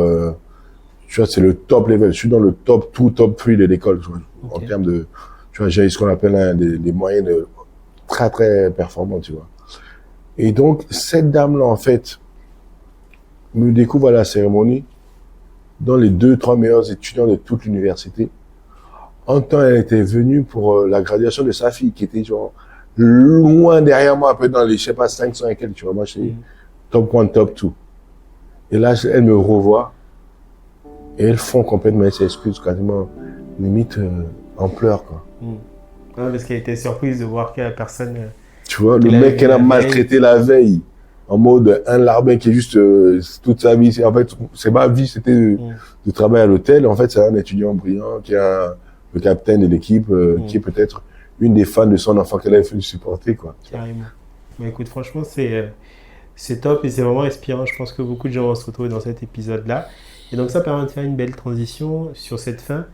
tu vois, c'est le top level. Je suis dans le top 2, top 3 de l'école, tu vois, en termes de, tu vois, j'ai ce qu'on appelle des moyennes très, très performant, tu vois. Et donc, cette dame-là, en fait, me découvre à la cérémonie dans les 2-3 meilleurs étudiants de toute l'université. En temps, elle était venue pour la graduation de sa fille, qui était genre loin derrière moi, un peu dans les, je sais pas, 500 et quelques, tu vois. Moi, je suis top 1, top 2. Et là, elle me revoit. Et elles font complètement, elles s'excusent quasiment, limite, en pleurs, quoi. Ouais, parce qu'elle était surprise de voir que la personne... Tu vois, le mec qu'elle a maltraité la veille, en mode un larbin qui est juste toute sa vie. En fait, c'est ma vie, c'était de travailler à l'hôtel. En fait, c'est un étudiant brillant qui est le capitaine de l'équipe, qui est peut-être une des fans de son enfant qu'elle a fait supporter, quoi. Carrément. Mais écoute, franchement, c'est top et c'est vraiment inspirant. Je pense que beaucoup de gens vont se retrouver dans cet épisode-là. Et donc, ça permet de faire une belle transition sur cette fin.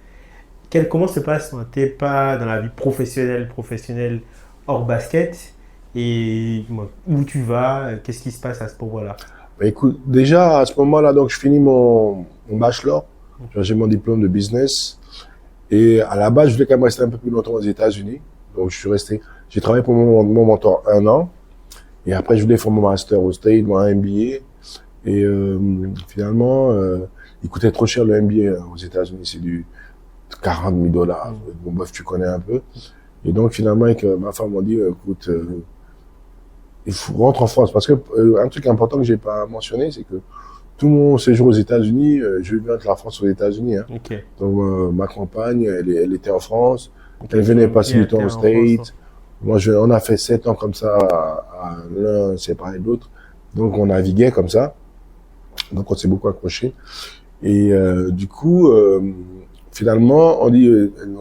Comment se passe tes pas dans la vie professionnelle hors basket? Et où tu vas? Qu'est-ce qui se passe à ce moment-là? Bah, écoute, déjà, à ce moment-là, donc, je finis mon bachelor. J'ai mon diplôme de business. Et à la base, je voulais quand même rester un peu plus longtemps aux États-Unis. Donc, je suis resté. J'ai travaillé pour mon mentor 1 an. Et après, je voulais faire mon master au State, mon MBA. Et finalement, il coûtait trop cher le MBA aux États-Unis. C'est du $40 000. Bon, bref, tu connais un peu. Et donc, finalement, avec ma femme, m'a dit, écoute, il faut rentrer en France. Parce que un truc important que j'ai pas mentionné, c'est que tout mon séjour aux États-Unis, je viens de la France aux États-Unis. Hein. Okay. Donc, ma compagne, elle était en France. Okay. Elle venait passer du temps au States. Moi, on a fait 7 ans comme ça, à l'un séparé de l'autre. Donc, on naviguait comme ça. Donc, on s'est beaucoup accroché. Et du coup, finalement, on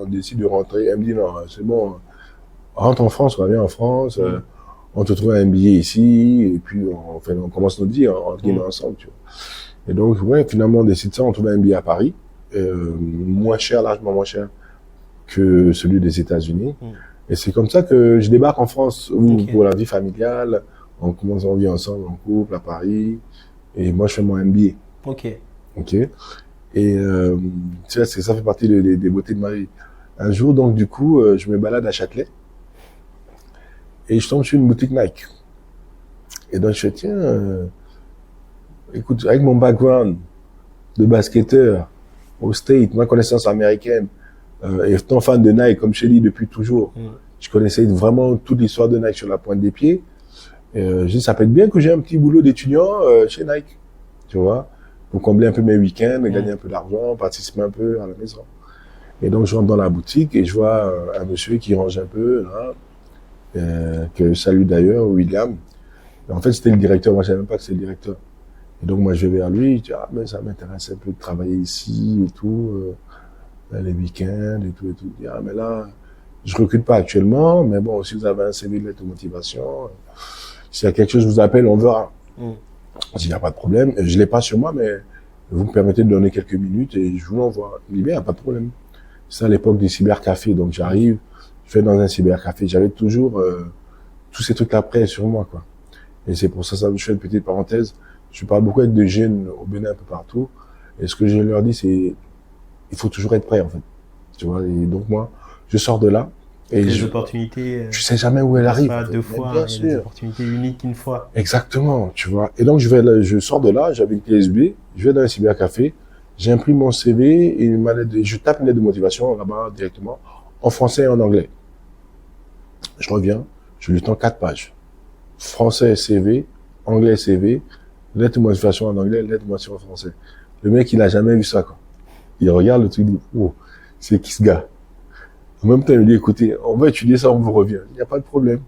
décide de rentrer. Elle me dit, non, c'est bon, rentre en France, on revient en France. On te trouve un billet ici, et puis on commence notre vie entre guillemets ensemble, tu vois. Et donc, ouais, finalement, on décide ça, on trouve un billet à Paris, moins cher, largement moins cher que celui des États-Unis. Et c'est comme ça que je débarque en France pour la vie familiale. On commence, on vit ensemble en couple à Paris, et moi je fais mon MBA. Ok. Et tu sais, ça fait partie des beautés de ma vie. Un jour, donc du coup, je me balade à Châtelet. Et je tombe sur une boutique Nike. Et donc, je dis, tiens, écoute, avec mon background de basketteur au State, ma connaissance américaine, et étant fan de Nike, comme je dis depuis toujours, je connaissais vraiment toute l'histoire de Nike sur la pointe des pieds. Je dis, ça peut être bien que j'ai un petit boulot d'étudiant chez Nike, tu vois, pour combler un peu mes week-ends, gagner un peu d'argent, participer un peu à la maison. Et donc, je rentre dans la boutique et je vois un monsieur qui range un peu, là, que je salue d'ailleurs, William. Et en fait, c'était le directeur. Moi, je savais même pas que c'était le directeur. Et donc, moi, je vais vers lui. Je dis, ah, mais ça m'intéresse un peu de travailler ici et tout, les week-ends et tout et tout. Je dis, ah, mais là, je recrute pas actuellement, mais bon, si vous avez un CV de lettre de motivation, s'il y a quelque chose, je vous appelle, on verra. Je dis, il n'y a pas de problème. Je l'ai pas sur moi, mais vous me permettez de donner quelques minutes et je vous l'envoie. Il dit, bien, il n'y a pas de problème. C'est à l'époque des cybercafés. Donc, j'arrive. Je vais dans un cybercafé, j'avais toujours tous ces trucs après sur moi, quoi. Et c'est pour ça, je fais une petite parenthèse. Je parle beaucoup avec des jeunes au Bénin un peu partout. Et ce que je leur dis, c'est il faut toujours être prêt, en fait. Tu vois. Et donc moi, je sors de là. Et les opportunités. Tu sais jamais où elle arrive. Pas deux fois. Bien sûr. Des opportunités uniques une fois. Exactement, tu vois. Et donc je sors de là, j'avais une clé USB, je vais dans un cybercafé, j'imprime mon CV et je tape une lettre de motivation là-bas directement. En français et en anglais. Je reviens, je lui tends 4 pages. Français CV, anglais CV, lettre de motivation en anglais, lettre de motivation en français. Le mec, il a jamais vu ça, quoi. Il regarde le truc, il dit, oh, c'est qui ce gars? En même temps, il me dit, écoutez, on va étudier ça, on vous revient. Il n'y a pas de problème.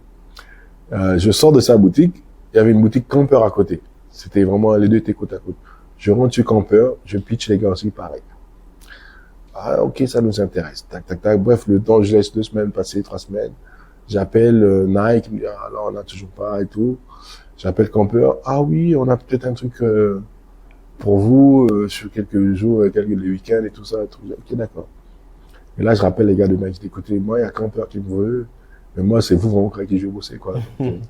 Je sors de sa boutique, il y avait une boutique Campeur à côté. C'était vraiment, les deux étaient côte à côte. Je rentre sur Campeur, je pitch les gars aussi, pareil. Ah, ok, ça nous intéresse. Tac, tac, tac. Bref, le temps, je laisse 2 semaines passer, 3 semaines. J'appelle Nike, il me dit, ah là, on n'a toujours pas et tout. J'appelle Campeur. Ah oui, on a peut-être un truc pour vous sur quelques jours, quelques week-ends et tout ça. Et tout. Ok, d'accord. Et là, je rappelle les gars de Nike. Je dis, écoutez, moi, il y a Campeur qui me veut. Mais moi, c'est vous vraiment avec qui je vais bosser, quoi. Il n'y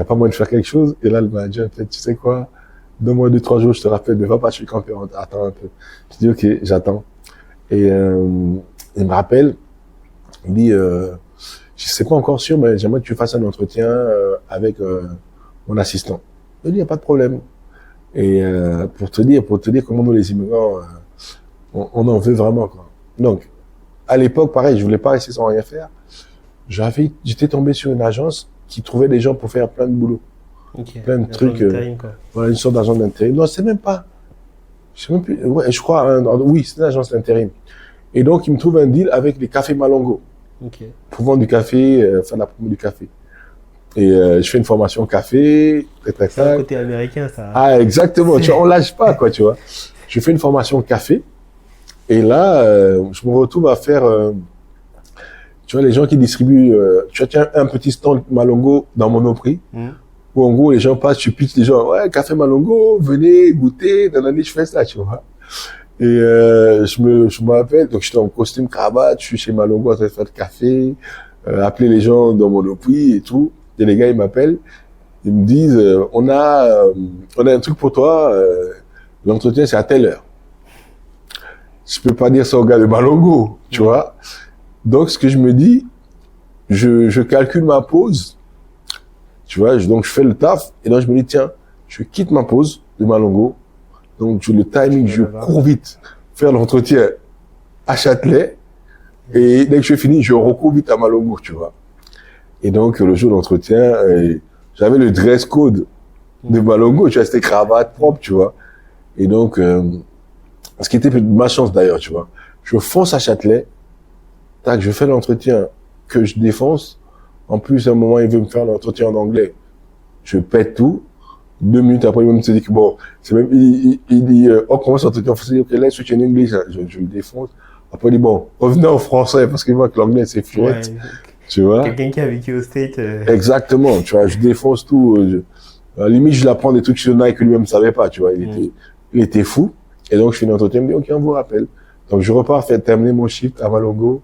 a pas moyen de faire quelque chose. Et là, le manager, peut-être, tu sais quoi, donne-moi 2-3 jours, je te rappelle, ne va pas chez Campeur, attends un peu. Je dis, ok, j'attends. Et il me rappelle, il dit, Je sais pas encore sûr, mais j'aimerais que tu fasses un entretien avec mon assistant. Il dit, il n'y a pas de problème. Et pour te dire comment nous les immigrants, on en veut vraiment, quoi. Donc, à l'époque, pareil, je voulais pas rester sans rien faire. J'étais tombé sur une agence qui trouvait des gens pour faire plein de boulot. Ok. Plein de trucs. Quoi. Voilà, une sorte d'agent d'intérim. Non, c'est même pas. Je sais même plus. Ouais, je crois. Oui, c'est une agence d'intérim. Et donc, il me trouve un deal avec les cafés Malongo. Ok. Pour vendre du café, faire la promo du café. Et je fais une formation café. C'est un côté américain, ça. Ah, exactement. Tu vois, on lâche pas, quoi, tu vois. Je fais une formation café. Et là, je me retrouve à faire, tu vois, les gens qui distribuent, tu vois, un petit stand Malongo dans Monoprix, où en gros, les gens passent, tu pitches les gens, ouais, café Malongo, venez goûter, dans l'année, je fais ça, tu vois. Et je me rappelle, donc j'étais en costume, cravate, je suis chez Malongo en train de faire le café, appeler les gens dans Monoprix et tout. Et les gars, ils m'appellent, ils me disent, on a un truc pour toi, l'entretien, c'est à telle heure. Je peux pas dire ça au gars de Malongo, tu vois. Donc, ce que je me dis, je calcule ma pause, tu vois, donc je fais le taf, et là, je me dis, tiens, je quitte ma pause de Malongo, donc le timing, je cours vite, faire l'entretien à Châtelet, et dès que je finis, je recours vite à Malongo, tu vois. Et donc, le jour d'entretien, j'avais le dress code de Malongo, tu vois, c'était cravate propre, tu vois. Et donc, ce qui était ma chance d'ailleurs, tu vois. Je fonce à Châtelet, tac, je fais l'entretien que je défonce. En plus, à un moment, il veut me faire l'entretien en anglais. Je pète tout. 2 minutes après, il me dit que bon, c'est même, il dit, oh, comment ça l'entretien en français? Ok, let's switch in English. Je le défonce. Après, il dit, bon, revenez en français, parce qu'il voit que l'anglais, c'est fluette. Ouais. Tu vois? Quelqu'un qui a vécu au State. Exactement, tu vois, je défonce tout. À la limite, je l'apprends des trucs sur Nike que lui-même ne savait pas, tu vois. Il était fou. Et donc, je finis l'entretien, il me dit, ok, on vous rappelle. Donc, je repars faire terminer mon shift à Malongo.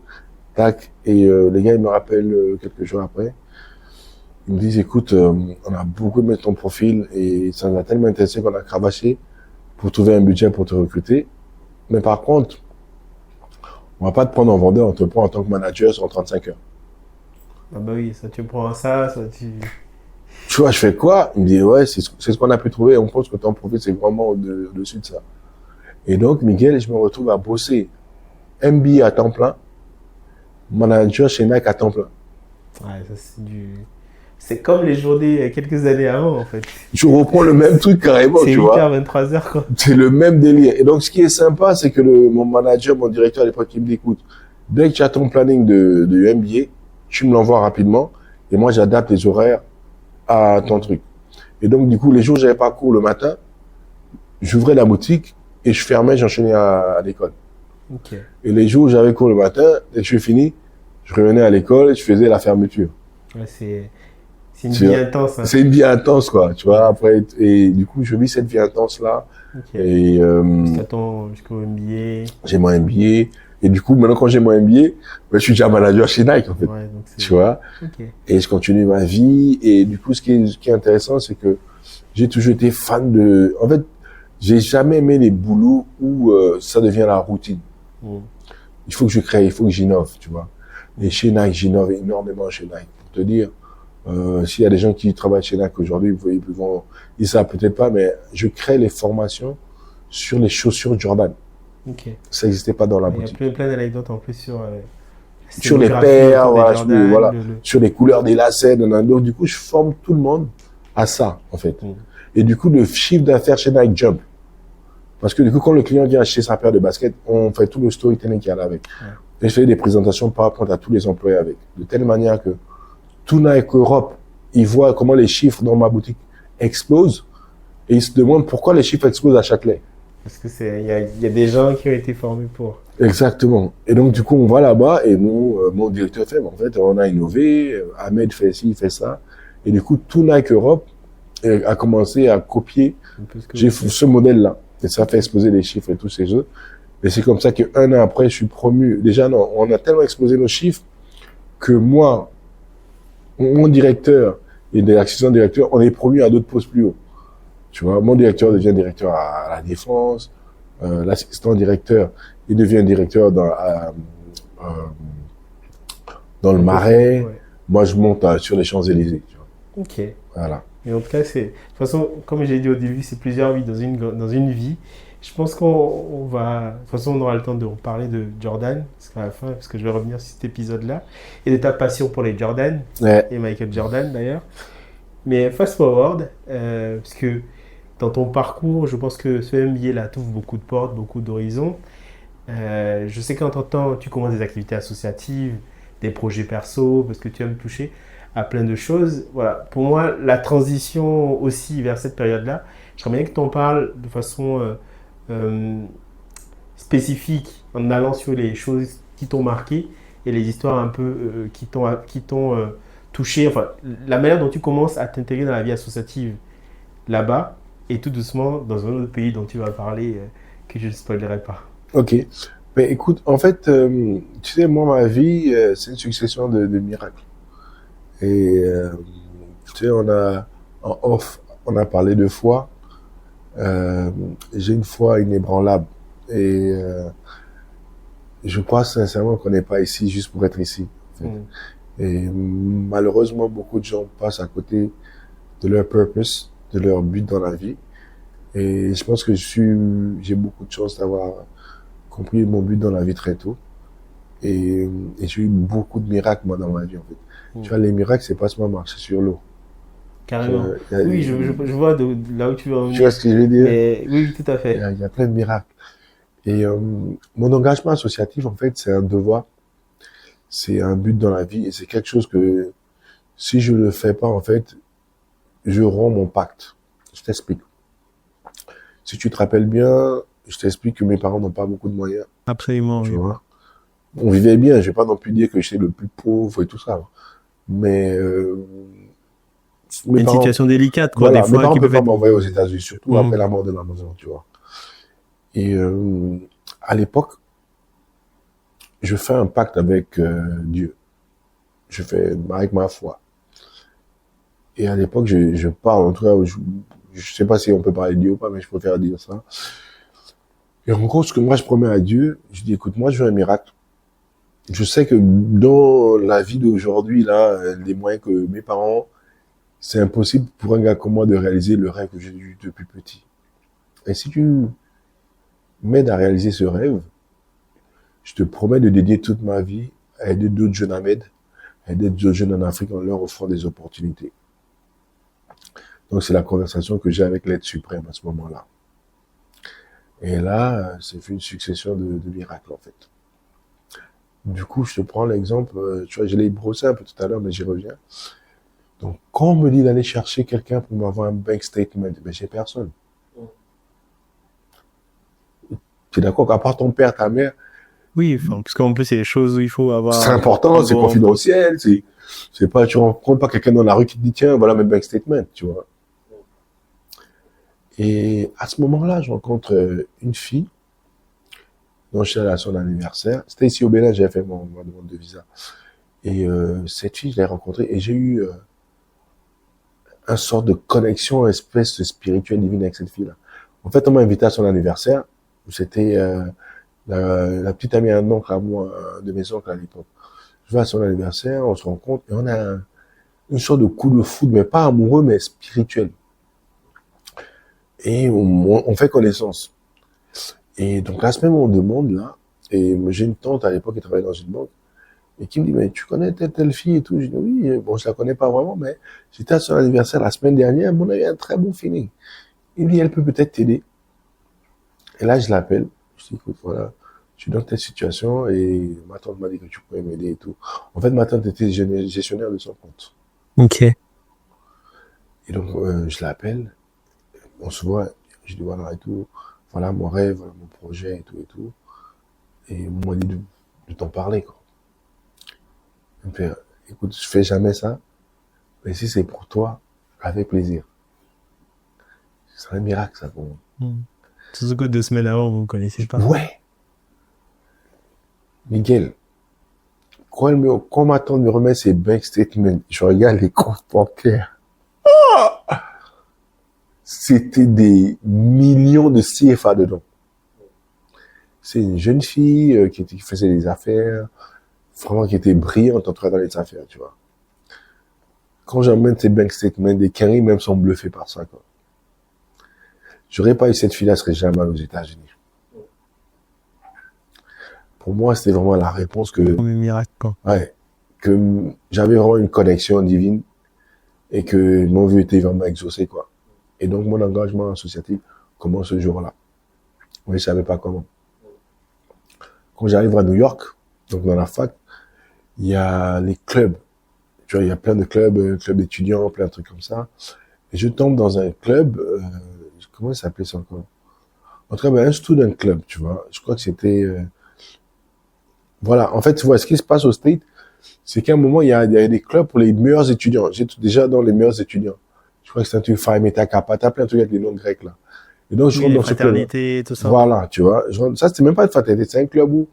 Tac. Et les gars, ils me rappellent quelques jours après. Ils me disent, écoute, on a beaucoup aimé ton profil et ça nous a tellement intéressé qu'on a cravaché pour trouver un budget pour te recruter. Mais par contre, on va pas te prendre en vendeur, on te prend en tant que manager sur 35 heures. Ah bah oui, ça tu prends ça, tu... Tu vois, je fais quoi? Il me dit, ouais, c'est ce qu'on a pu trouver. On pense que ton profil, c'est vraiment au-dessus de ça. Et donc, Miguel, je me retrouve à bosser MBA à temps plein, manager chez Nike à temps plein. Ouais, ça c'est du... C'est comme les journées quelques années avant, en fait. Je reprends le même truc carrément, tu vois. C'est 8h, 23h, quoi. C'est le même délire. Et donc, ce qui est sympa, c'est que mon manager, mon directeur à l'époque, il me dit, écoute, dès que tu as ton planning de MBA, tu me l'envoies rapidement et moi, j'adapte les horaires à ton truc. Et donc, du coup, les jours où j'avais pas cours le matin, j'ouvrais la boutique et je fermais, j'enchaînais à l'école. Okay. Et les jours où j'avais cours le matin, dès que je suis fini, je revenais à l'école et je faisais la fermeture. Ouais, c'est une vie intense. Hein. C'est une vie intense, quoi, tu vois. Après, et du coup, je vis cette vie intense-là. Okay. Et jusqu'au MBA. J'ai mon MBA. Et du coup, maintenant, quand j'ai mon MBA, je suis déjà manager chez Nike, en fait. Ouais, donc tu vois. Okay. Et je continue ma vie. Et du coup, ce qui est intéressant, c'est que j'ai toujours été fan de... En fait, j'ai jamais aimé les boulots où ça devient la routine. Il faut que je crée, il faut que j'innove, tu vois. Et chez Nike, j'innove énormément chez Nike. Pour te dire, s'il y a des gens qui travaillent chez Nike aujourd'hui, ils savent peut-être pas, mais je crée les formations sur les chaussures Jordan. Okay. Ça n'existait pas dans la boutique. Il y a plein d'anecdotes en plus sur les paires, voilà, Jordan, sur les couleurs des lacets. Donc, du coup, je forme tout le monde à ça, en fait. Et du coup, le chiffre d'affaires chez Nike jump. Parce que du coup, quand le client vient acheter sa paire de baskets, on fait tout le storytelling qu'il y a là avec. Et je fais des présentations PowerPoint à tous les employés avec. De telle manière que tout Nike Europe, ils voient comment les chiffres dans ma boutique explosent et ils se demandent pourquoi les chiffres explosent à Châtelet. Parce que il y a des gens qui ont été formés pour. Exactement. Et donc, du coup, on va là-bas et mon directeur fait, en fait, on a innové, Ahmed fait ci, il fait ça. Et du coup, tout Nike Europe a commencé à copier ce modèle-là. Et ça fait exploser les chiffres et tous ces jeux. Et c'est comme ça qu'un an après, je suis promu. Déjà, non, on a tellement explosé nos chiffres que moi, mon directeur et l'assistant directeur, on est promu à d'autres postes plus hauts. Tu vois, mon directeur devient directeur à la Défense, l'assistant directeur, il devient directeur dans le Marais. Moi, je monte sur les Champs-Élysées, tu vois. Ok. Voilà. Et en tout cas, de toute façon, comme j'ai dit au début, c'est plusieurs vies dans une vie. Je pense qu'on va, de toute façon, on aura le temps de reparler de Jordan, parce que je vais revenir sur cet épisode-là, et de ta passion pour les Jordan, Ouais. et Michael Jordan d'ailleurs. Mais fast forward, parce que dans ton parcours, je pense que ce MBA-là t'ouvre beaucoup de portes, beaucoup d'horizons. Je sais qu'entre-temps, tu commences des activités associatives, des projets perso, parce que tu aimes toucher à plein de choses. Voilà. Pour moi, la transition aussi vers cette période-là, j'aimerais bien que tu en parles de façon euh, spécifique, en allant sur les choses qui t'ont marqué et les histoires un peu qui t'ont touché. Enfin, la manière dont tu commences à t'intégrer dans la vie associative là-bas, et tout doucement dans un autre pays dont tu vas parler, que je ne spoilerai pas. Ok. Mais écoute, en fait, tu sais, moi, ma vie, c'est une succession de miracles. Et, tu sais, en off, on a parlé de foi. J'ai une foi inébranlable. Et je crois sincèrement qu'on n'est pas ici juste pour être ici. En fait. Et malheureusement, beaucoup de gens passent à côté de leur purpose, de leur but dans la vie. Et je pense que j'ai beaucoup de chance d'avoir compris mon but dans la vie très tôt. Et j'ai eu beaucoup de miracles, moi, dans ma vie, en fait. Tu vois, les miracles, c'est pas seulement marcher sur l'eau. Carrément. Oui, je vois de là où tu veux en venir. Tu vois ce que je veux dire? Mais, oui, tout à fait. Il y a plein de miracles. Et mon engagement associatif, en fait, c'est un devoir, c'est un but dans la vie, et c'est quelque chose que si je le fais pas, en fait, je romps mon pacte. Je t'explique. Si tu te rappelles bien, je t'explique que mes parents n'ont pas beaucoup de moyens. Absolument. Tu vois. On vivait bien, je vais pas non plus dire que j'étais le plus pauvre et tout ça. Mais une situation délicate, quoi, voilà, des fois. Mes parents ne peuvent pas m'envoyer aux États-Unis, surtout après la mort de ma maison, tu vois. Et à l'époque, je fais un pacte avec Dieu. Je fais avec ma foi. Et à l'époque, je parle, en tout cas, je sais pas si on peut parler de Dieu ou pas, mais je préfère dire ça. Et en gros, ce que moi je promets à Dieu, je dis, écoute, moi je veux un miracle. Je sais que dans la vie d'aujourd'hui, là, les moyens que mes parents, c'est impossible pour un gars comme moi de réaliser le rêve que j'ai eu depuis petit. Et si tu m'aides à réaliser ce rêve, je te promets de dédier toute ma vie à aider d'autres jeunes à m'aider, à aider d'autres jeunes en Afrique en leur offrant des opportunités. Donc c'est la conversation que j'ai avec l'être suprême à ce moment-là. Et là, c'est fait une succession de miracles, en fait. Du coup, je te prends l'exemple, tu vois, je l'ai brossé un peu tout à l'heure, mais j'y reviens. Donc, quand on me dit d'aller chercher quelqu'un pour m'avoir un bank statement, ben, j'ai personne. Tu es d'accord qu'à part ton père, ta mère. Oui, parce qu'en plus, c'est des choses où il faut avoir. C'est important, c'est confidentiel, c'est pas, tu rencontres pas quelqu'un dans la rue qui te dit, tiens, voilà mes bank statements, tu vois. Et à ce moment-là, je rencontre une fille dont je suis allé à son anniversaire. C'était ici au Bénin, j'avais fait ma demande de visa. Et cette fille, je l'ai rencontrée et j'ai eu un sort de connexion, espèce de spirituelle divine avec cette fille-là. En fait, on m'a invité à son anniversaire. C'était la petite amie, un oncle à moi, de mes oncles à l'époque. Je vais à son anniversaire, on se rencontre et on a une sorte de coup de foudre, mais pas amoureux, mais spirituel. Et on fait connaissance. Et donc, la semaine où on demande, là, et j'ai une tante à l'époque qui travaillait dans une banque, et qui me dit, mais tu connais telle fille et tout? Je dis, oui, bon, je la connais pas vraiment, mais j'étais à son anniversaire la semaine dernière, on a eu un très bon feeling. Il me dit, elle peut peut-être t'aider. Et là, je l'appelle. Je dis, écoute, voilà, je suis dans telle situation et ma tante m'a dit que tu pouvais m'aider et tout. En fait, ma tante était gestionnaire de son compte. Ok. Et donc, je l'appelle. On se voit. Je dis, voilà, et tout. Voilà mon rêve, voilà mon projet et tout et tout. Et on m'a dit de t'en parler, quoi. Il me fait, écoute, je fais jamais ça. Mais si c'est pour toi, avec plaisir. C'est un miracle, ça, pour moi. Surtout que 2 semaines avant, vous ne connaissez pas. Ouais. Miguel, quand ma tante me remet ses bank statements, je regarde les comptes bancaires. Oh, c'était des millions de CFA dedans. C'est une jeune fille qui faisait des affaires, vraiment qui était brillante en tout cas dans les affaires, tu vois. quand j'emmène ces bank statements, des Kenry même sont bluffés par ça, quoi. J'aurais pas eu cette fille-là, elle serait jamais allée aux États-Unis. Pour moi, c'était vraiment la réponse que, Comme un miracle, quoi. ouais, que j'avais vraiment une connexion divine et que mon vœu était vraiment exaucé, quoi. Et donc, mon engagement associatif commence ce jour-là. Mais je savais pas comment. Quand j'arrive à New York, donc dans la fac, il y a les clubs. Tu vois, il y a plein de clubs, clubs étudiants, plein de trucs comme ça. Et je tombe dans un club, comment ça s'appelait ça encore? En tout cas, un student club, tu vois. Je crois que c'était, voilà. En fait, tu vois, ce qui se passe au State, c'est qu'à un moment, il y a des clubs pour les meilleurs étudiants. J'étais déjà dans les meilleurs étudiants. Je crois que c'est un truc Phi Beta Kappa, t'as plein de trucs avec les noms grecs, là. Et donc, je rentre Les dans ce club. fraternités, tout ça. Voilà, tu vois. Ça, c'était même pas une fraternité. C'est un club où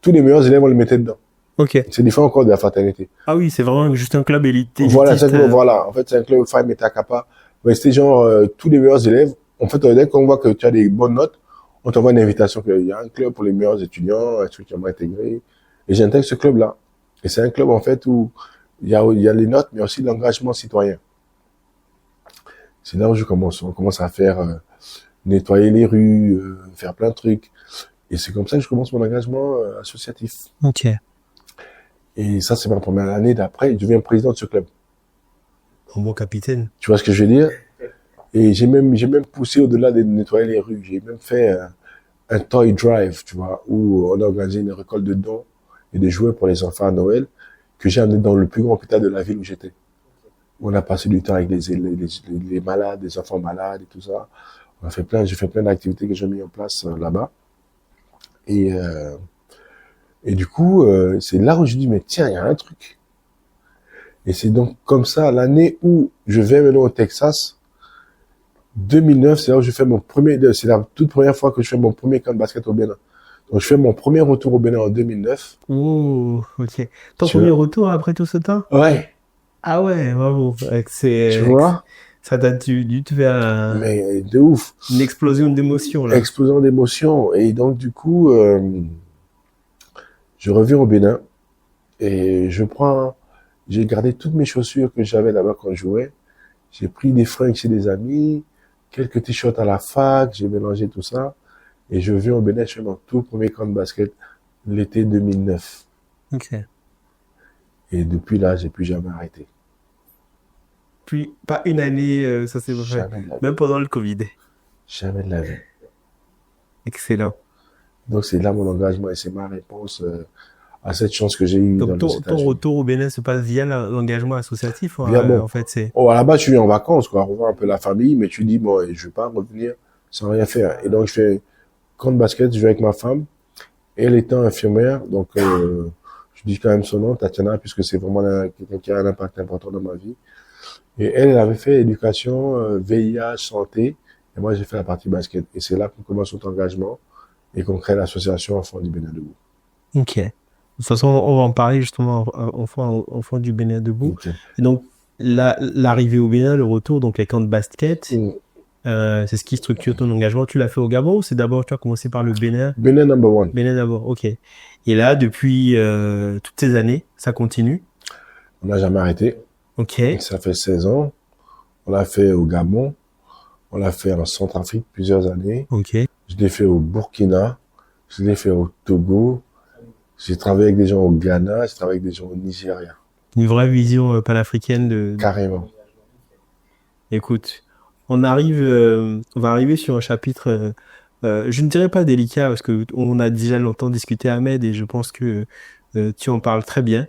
tous les meilleurs élèves, on les mettait dedans. Ok. C'est différent encore de la fraternité. Ah oui, c'est vraiment juste un club élitiste. Voilà, voilà. En fait, c'est un club Phi Beta Kappa. Mais c'était genre, tous les meilleurs élèves. En fait, dès qu'on voit que tu as des bonnes notes, on t'envoie une invitation qu'il y a un club pour les meilleurs étudiants, un truc qui m'a intégré. Et j'intègre ce club-là. Et c'est un club, en fait, où il y a les notes, mais aussi l'engagement citoyen. C'est là où on commence à faire, nettoyer les rues, faire plein de trucs. Et c'est comme ça que je commence mon engagement associatif. Ok. Et ça, c'est ma première année d'après. Je deviens président de ce club. Un bon capitaine. Tu vois ce que je veux dire? Et j'ai même poussé au-delà de nettoyer les rues. J'ai même fait un toy drive, tu vois, où on a organisé une récolte de dons et de jouets pour les enfants à Noël que j'ai amené dans le plus grand hôpital de la ville où j'étais. On a passé du temps avec les malades, les enfants malades et tout ça. J'ai fait plein d'activités que j'ai mis en place là-bas. Et du coup, c'est là où je dis, mais tiens, il y a un truc. Et c'est donc comme ça, l'année où je vais maintenant au Texas, 2009, c'est là où je fais c'est la toute première fois que je fais mon premier camp de basket au Bénin. Donc, je fais mon premier retour au Bénin en 2009. Oh, ok. Ton Tu premier vois? retour après tout ce temps? Ouais. Ah ouais, bravo. Tu vois? Ça t'a dû te faire Mais de ouf. une explosion d'émotions, là. Explosion d'émotions. Et donc, du coup, je reviens au Bénin et j'ai gardé toutes mes chaussures que j'avais là-bas quand je jouais. J'ai pris des fringues chez des amis, quelques t-shirts à la fac, j'ai mélangé tout ça. Et je viens au Bénin, je fais mon tout premier camp de basket l'été 2009. Ok. Et depuis là, j'ai plus jamais arrêté. Puis, pas une année, ça s'est pas fait. Jamais de la vie. Même pendant le Covid. Jamais de la vie. Excellent. Donc c'est là mon engagement et c'est ma réponse à cette chance que j'ai eue dans Donc, les ton États-Unis. retour au Bénin se passe via l'engagement associatif, Bien bon. en fait, c'est... Oh, à la base, je suis en vacances, quoi. On voit un peu la famille, mais tu dis, bon, je vais pas revenir sans rien faire. Et donc, je fais camp de basket, je vais avec ma femme. Et elle étant infirmière, donc, je dis quand même son nom, Tatiana, puisque c'est vraiment quelqu'un qui a un impact important dans ma vie. Et elle avait fait éducation, VIH, santé. Et moi, j'ai fait la partie basket. Et c'est là qu'on commence notre engagement et qu'on crée l'association Enfants du Bénin Debout. Ok. De toute façon, on va en parler justement enfant du Bénin debout. Okay. Et donc, l'arrivée au Bénin, le retour, donc les camps de basket, c'est ce qui structure ton engagement. Tu l'as fait au Gabon ou c'est d'abord, tu as commencé par le Bénin? Bénin number one. Bénin d'abord, ok. Et là, depuis toutes ces années, ça continue? On n'a jamais arrêté. Ok. Ça fait 16 ans. On l'a fait au Gabon. On l'a fait en Centrafrique plusieurs années. Ok. Je l'ai fait au Burkina. Je l'ai fait au Togo. J'ai travaillé avec des gens au Ghana. J'ai travaillé avec des gens au Nigeria. Une vraie vision panafricaine de... Carrément. Écoute, on va arriver sur un chapitre, je ne dirais pas délicat parce que on a déjà longtemps discuté Ahmed et je pense que tu en parles très bien.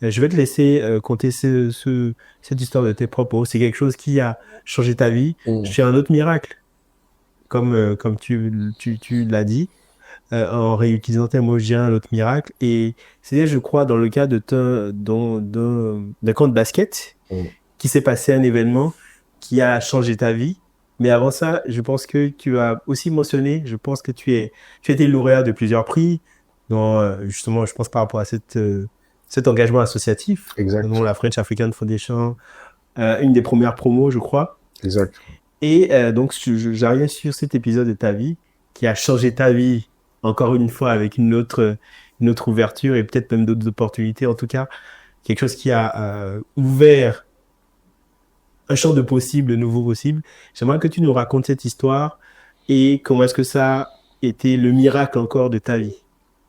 Je vais te laisser conter cette histoire de tes propos. C'est quelque chose qui a changé ta vie. C'est un autre miracle, comme tu l'as dit, en réutilisant tes mots, je dirais un autre miracle. Et c'est, je crois, dans le cas d'un camp de basket, qui s'est passé un événement qui a changé ta vie. Mais avant ça, je pense que tu as aussi mentionné, je pense que tu as été lauréat de plusieurs prix, dont justement, je pense par rapport à cet engagement associatif, exact. Dont la French African Foundation, une des premières promos, je crois. Exact. Et donc, j'arrive sur cet épisode de ta vie qui a changé ta vie, encore une fois, avec une autre ouverture et peut-être même d'autres opportunités. En tout cas, quelque chose qui a ouvert un champ de possibles, de nouveaux possibles. J'aimerais que tu nous racontes cette histoire et comment est-ce que ça a été le miracle encore de ta vie.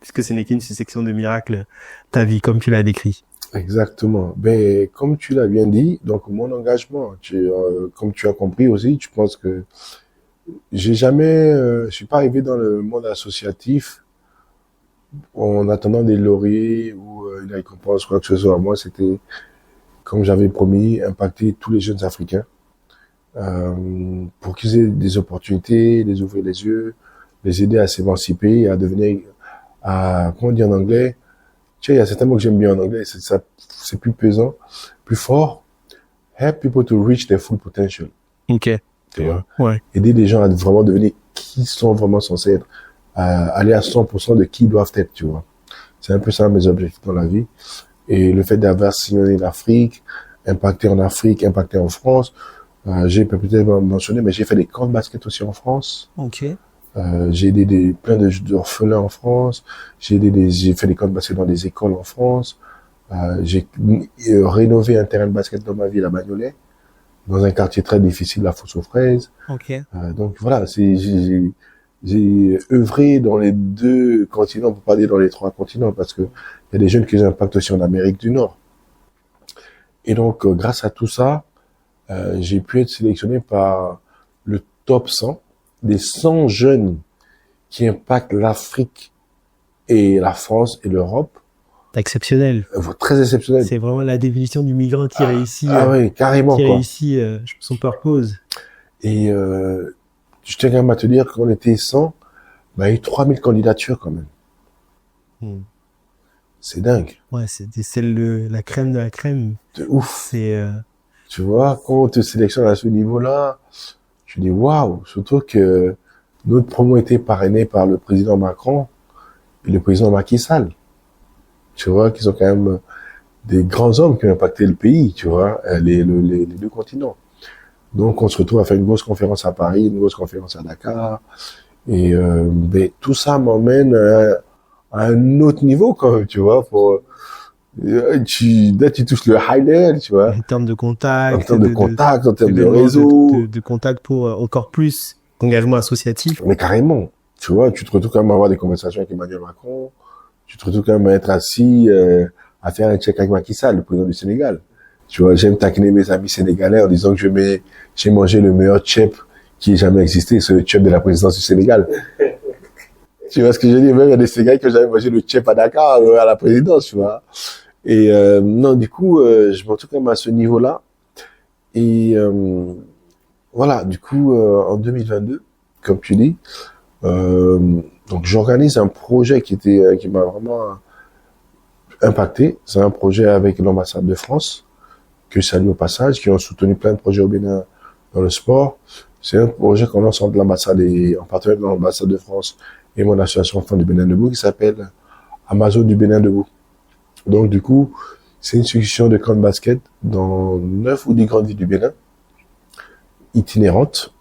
Puisque ce n'est qu'une succession de miracles, ta vie, comme tu l'as décrit. Exactement. Ben, comme tu l'as bien dit, donc mon engagement, comme tu as compris aussi, je pense que je suis pas arrivé dans le monde associatif en attendant des lauriers ou une récompense, quoi que ce soit. Moi, c'était, comme j'avais promis, impacter tous les jeunes Africains pour qu'ils aient des opportunités, les ouvrir les yeux, les aider à s'émanciper, à devenir, comment on dit en anglais, tu sais, il y a certains mots que j'aime bien en anglais, c'est plus pesant, plus fort. Help people to reach their full potential. Ok. Tu vois? Ouais. Aider les gens à vraiment devenir qui sont vraiment censés être, à aller à 100% de qui ils doivent être, tu vois. C'est un peu ça mes objectifs dans la vie. Et le fait d'avoir sillonné l'Afrique, impacté en Afrique, impacté en France, j'ai peut-être mentionné, mais j'ai fait des camps de basket aussi en France. Ok. J'ai aidé plein d'orphelins en France. J'ai fait des camps de basket dans des écoles en France. J'ai rénové un terrain de basket dans ma ville à Bagnolet, dans un quartier très difficile, la Fosse aux Fraises. Ok. Donc voilà, j'ai œuvré dans les 2 continents, pour pas dire dans les 3 continents, parce que il y a des jeunes qui impactent aussi en Amérique du Nord. Et donc, grâce à tout ça, j'ai pu être sélectionné par le top 100 des 100 jeunes qui impactent l'Afrique et la France et l'Europe. Exceptionnel. Très exceptionnel. C'est vraiment la définition du migrant qui réussit. Oui, carrément, qui quoi. réussit son purpose. Et je tiens quand même à te dire qu'on était 100, il y a eu 3000 candidatures quand même. C'est dingue. Ouais, c'est la crème de la crème. De ouf. C'est Tu vois, quand on te sélectionne à ce niveau-là, je dis waouh, surtout que notre promo était parrainé par le président Macron et le président Macky Sall. Tu vois, qu'ils sont quand même des grands hommes qui ont impacté le pays, tu vois, les 2 continents. Donc, on se retrouve à faire une grosse conférence à Paris, une grosse conférence à Dakar. Et ben, tout ça m'emmène à un autre niveau, quand même, tu vois. Là, tu touches le high level, tu vois. en termes de contact. En termes de contact, en termes de réseau. De contact pour encore plus d'engagement associatif. Mais carrément. Tu vois, tu te retrouves quand même à avoir des conversations avec Emmanuel Macron. Tu te retrouves quand même à être assis, à faire un check avec Macky Sall, le président du Sénégal. Tu vois, j'aime taquiner mes amis sénégalais en disant que j'ai mangé le meilleur chep qui ait jamais existé, c'est le chep de la présidence du Sénégal. Tu vois ce que je veux dire? Même il y a des Sénégalais qui ont jamais mangé le chep à Dakar, à la présidence, tu vois. Et non, du coup, je me retrouve quand même à ce niveau-là. Et voilà, du coup, en 2022, comme tu dis, donc j'organise un projet qui m'a vraiment impacté. C'est un projet avec l'ambassade de France, que je salue au passage, qui ont soutenu plein de projets au Bénin dans le sport. C'est un projet qu'on lance entre l'ambassade en partenariat de l'ambassade de France et mon association Enfants du Bénin Debout, qui s'appelle Amazon du Bénin Debout. Donc, du coup, c'est une succession de camps de basket dans 9 ou 10 grandes villes du Bénin, itinérantes,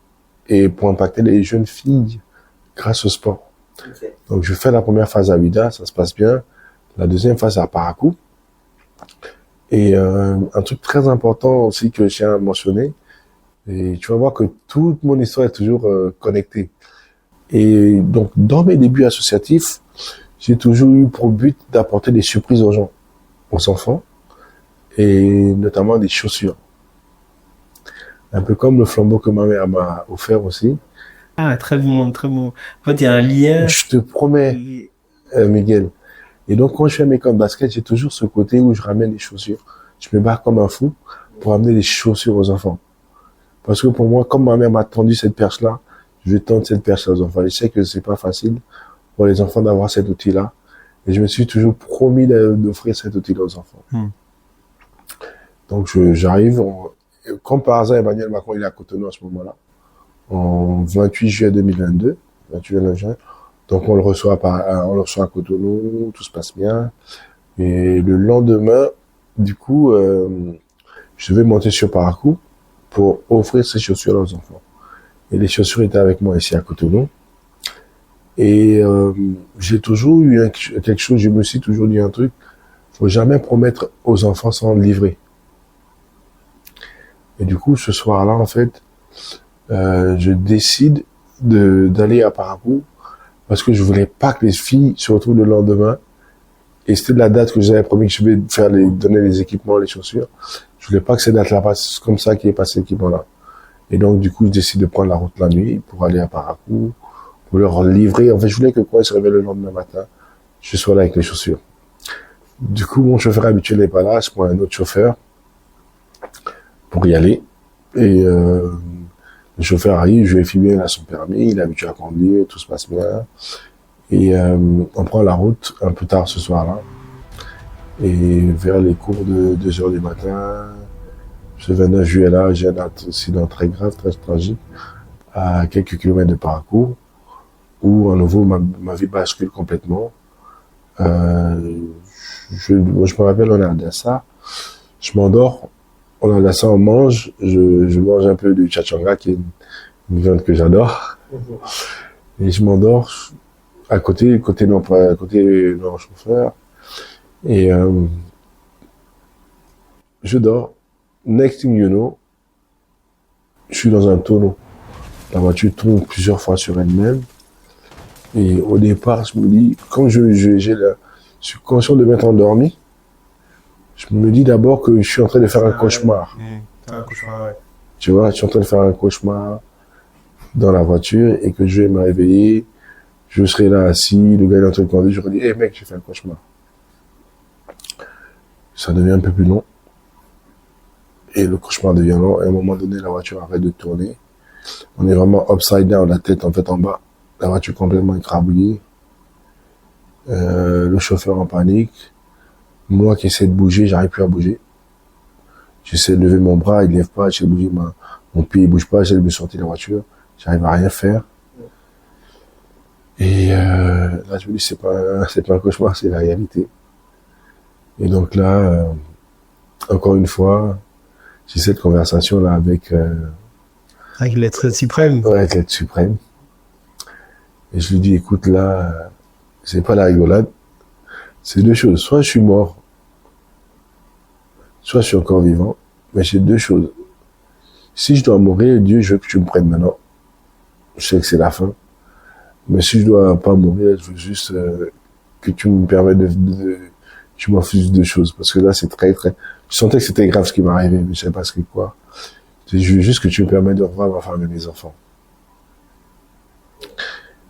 et pour impacter les jeunes filles grâce au sport. Okay. Donc, je fais la première phase à Ouida, ça se passe bien. La deuxième phase à Parakou. Et un truc très important aussi que je tiens à mentionner, et tu vas voir que toute mon histoire est toujours connectée. Et donc, dans mes débuts associatifs, j'ai toujours eu pour but d'apporter des surprises aux gens, aux enfants, et notamment des chaussures. Un peu comme le flambeau que ma mère m'a offert aussi. Ah, très bon, très bon. En fait, il y a un lien. Je te promets, Miguel. Et donc, quand je fais mes camps de basket, j'ai toujours ce côté où je ramène des chaussures. Je me bats comme un fou pour amener des chaussures aux enfants. Parce que pour moi, comme ma mère m'a tendu cette perche-là, je vais tendre cette perche aux enfants. Je sais que c'est pas facile pour les enfants d'avoir cet outil-là. Et je me suis toujours promis d'offrir cet outil-là aux enfants. Donc, j'arrive, comme par hasard, Emmanuel Macron, il est à Cotonou à ce moment-là, en 28 juillet 2022, 28 juin. Donc, on le reçoit à Cotonou, tout se passe bien. Et le lendemain, du coup, je vais monter sur Parakou pour offrir ces chaussures aux enfants. Et les chaussures étaient avec moi ici à Cotonou. Et j'ai toujours eu quelque chose, je me suis toujours dit un truc, faut jamais promettre aux enfants sans livrer. Et du coup, ce soir-là, en fait, je décide d'aller à Parakou parce que je voulais pas que les filles se retrouvent le lendemain. Et c'était la date que j'avais promis que je vais donner les équipements, les chaussures. Je voulais pas que cette date-là passe. C'est comme ça qu'il est passé l'équipement-là. Et donc, du coup, je décide de prendre la route la nuit pour aller à Parakou, pour leur livrer. En fait, je voulais que quand ils se réveillent le lendemain matin, je sois là avec les chaussures. Du coup, mon chauffeur habituel n'est pas là. Je prends un autre chauffeur pour y aller. Et le chauffeur arrive, je lui ai filmé, il a son permis, il est habitué à conduire, tout se passe bien. Et on prend la route un peu tard ce soir-là. Et vers les cours de 2 heures du matin, ce 29 juillet-là, j'ai un accident très grave, très tragique, à quelques kilomètres de Parakou, où à nouveau ma vie bascule complètement. Je me rappelle, on est à Dassa, je m'endors, on est à Dassa, on mange, je mange un peu du tchatchanga, qui est une viande que j'adore, et je m'endors à côté de mon chauffeur, et je dors. Next thing you know, je suis dans un tonneau. La voiture tourne plusieurs fois sur elle-même. Et au départ, je me dis, quand je suis conscient de m'être endormi, je me dis d'abord que je suis en train de faire un cauchemar. Un cauchemar, ouais. Tu vois, je suis en train de faire un cauchemar dans la voiture et que je vais me réveiller, je serai là assis, le gars est en train de conduire, je lui dis, hey mec, j'ai fait un cauchemar. Ça devient un peu plus long. Et le cauchemar devient long. Et à un moment donné, la voiture arrête de tourner. On est vraiment upside down, la tête en fait en bas. La voiture complètement écrabouillée. Le chauffeur en panique. Moi qui essaie de bouger, j'arrive plus à bouger. J'essaie de lever mon bras, il lève pas. J'essaie de bouger, mon pied il bouge pas. J'essaie de me sortir de la voiture. J'arrive à rien faire. Et là, je me dis, c'est pas un cauchemar, c'est la réalité. Et donc là, encore une fois, j'ai cette conversation-là avec l'être suprême. Ouais, avec l'être suprême. Et je lui dis, écoute, là, c'est pas la rigolade. C'est deux choses. Soit je suis mort, soit je suis encore vivant. Mais c'est deux choses. Si je dois mourir, Dieu, je veux que tu me prennes maintenant. Je sais que c'est la fin. Mais si je dois pas mourir, je veux juste que tu me permettes tu m'en fais juste deux choses. Parce que là, c'est très, très... Je sentais que c'était grave ce qui m'arrivait, mais je savais pas ce que quoi. Je veux juste que tu me permettes de revoir ma femme et mes enfants.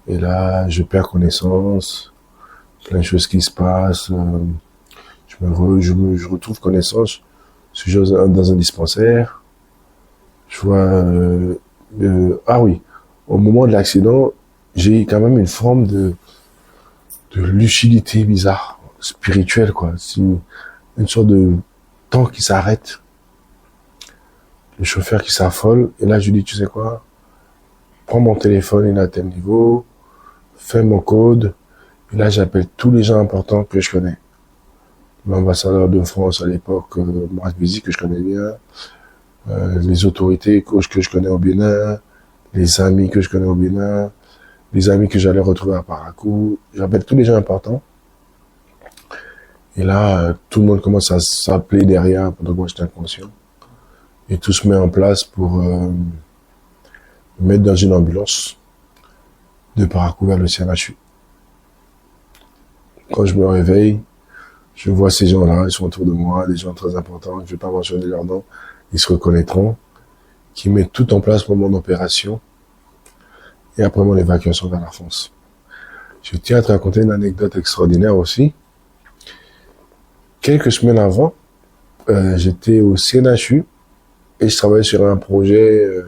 Et là, je perds connaissance. Plein de choses qui se passent. Je retrouve connaissance. Je suis dans un dispensaire. Je vois... ah oui, au moment de l'accident, j'ai quand même une forme de lucidité bizarre, spirituelle, quoi. C'est une sorte de temps qui s'arrête. Le chauffeur qui s'affole. Et là, je lui dis, tu sais quoi? Prends mon téléphone, il est à tel niveau. Fais mon code. Et là, j'appelle tous les gens importants que je connais. L'ambassadeur de France à l'époque, Marc Bézi, que je connais bien. Les autorités que je connais au Bénin. Les amis que je connais au Bénin. Les amis que j'allais retrouver à Parakou. J'appelle tous les gens importants. Et là, tout le monde commence à s'appeler derrière pendant que moi j'étais inconscient. Et tout se met en place pour me mettre dans une ambulance de Parakou vers le CNHU. Quand je me réveille, je vois ces gens-là, ils sont autour de moi, des gens très importants, je ne vais pas mentionner leur nom, ils se reconnaîtront, qui mettent tout en place pour mon opération et après mon évacuation vers la France. Je tiens à te raconter une anecdote extraordinaire aussi. Quelques semaines avant, j'étais au CNHU et je travaillais sur un projet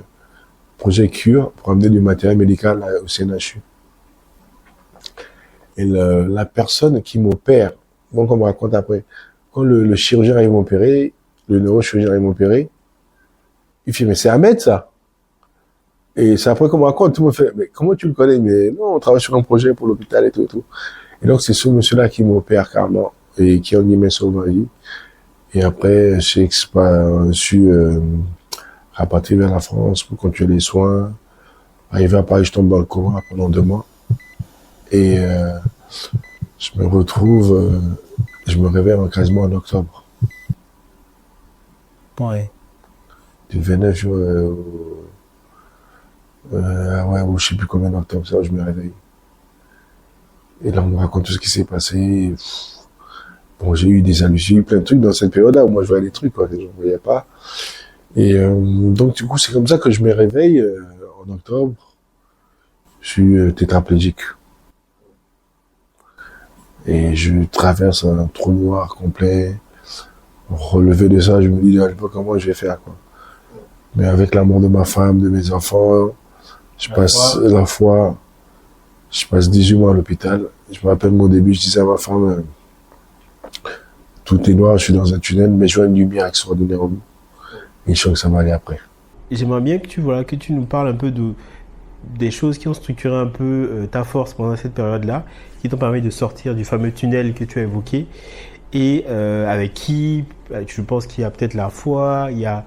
cure pour amener du matériel médical au CNHU. Et la personne qui m'opère, donc on me raconte après, quand le chirurgien arrive m'opérer, le neurochirurgien arrive m'opérer, il fait, mais c'est Ahmed ça. Et c'est après qu'on me raconte, tout le monde fait, mais comment tu le connais? Mais non, on travaille sur un projet pour l'hôpital et tout et tout. Et donc c'est ce monsieur-là qui m'opère carrément et qui en guillemets sauve ma vie. Et après, j'ai su rapatrier vers la France pour continuer les soins. Arrivé à Paris, je tombe dans le coma pendant 2 mois. Et je me retrouve, je me réveille quasiment en octobre. Ouais. Du 29 juin ouais, ou je sais plus combien d'octobre, ça, je me réveille. Et là, on me raconte tout ce qui s'est passé. Bon, j'ai eu des hallucinations, j'ai eu plein de trucs dans cette période-là où moi je voyais des trucs, quoi, que je ne voyais pas. Et donc, du coup, c'est comme ça que je me réveille en octobre. Je suis tétraplégique. Et je traverse un trou noir complet. Relevé de ça, je me dis, je sais pas comment je vais faire, quoi. Mais avec l'amour de ma femme, de mes enfants, je passe la foi, je passe 18 mois à l'hôpital. Je me rappelle mon début, je disais à ma femme, tout est noir, je suis dans un tunnel, mais je vois une lumière extraordinaire au bout. Et je sens que ça va aller après. J'aimerais bien que que tu nous parles un peu des choses qui ont structuré un peu ta force pendant cette période-là, qui t'ont permis de sortir du fameux tunnel que tu as évoqué, et avec qui, je pense qu'il y a peut-être la foi, il y a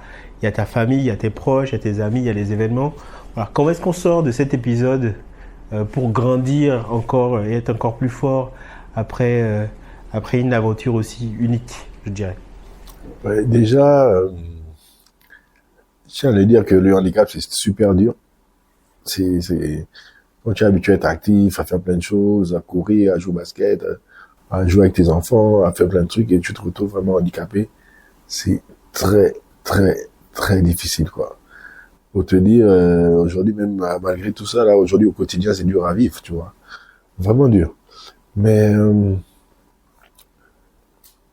ta famille, il y a tes proches, il y a tes amis, il y a les événements. Alors, comment est-ce qu'on sort de cet épisode pour grandir encore et être encore plus fort après une aventure aussi unique, je dirais? Ouais, déjà, je tiens à le dire que le handicap, c'est super dur. Quand tu es habitué à être actif, à faire plein de choses, à courir, à jouer au basket, à jouer avec tes enfants, à faire plein de trucs, et tu te retrouves vraiment handicapé, c'est très, très, très difficile, quoi. Faut te dire, aujourd'hui, même malgré tout ça, là, aujourd'hui, au quotidien, c'est dur à vivre, tu vois. Vraiment dur. Mais à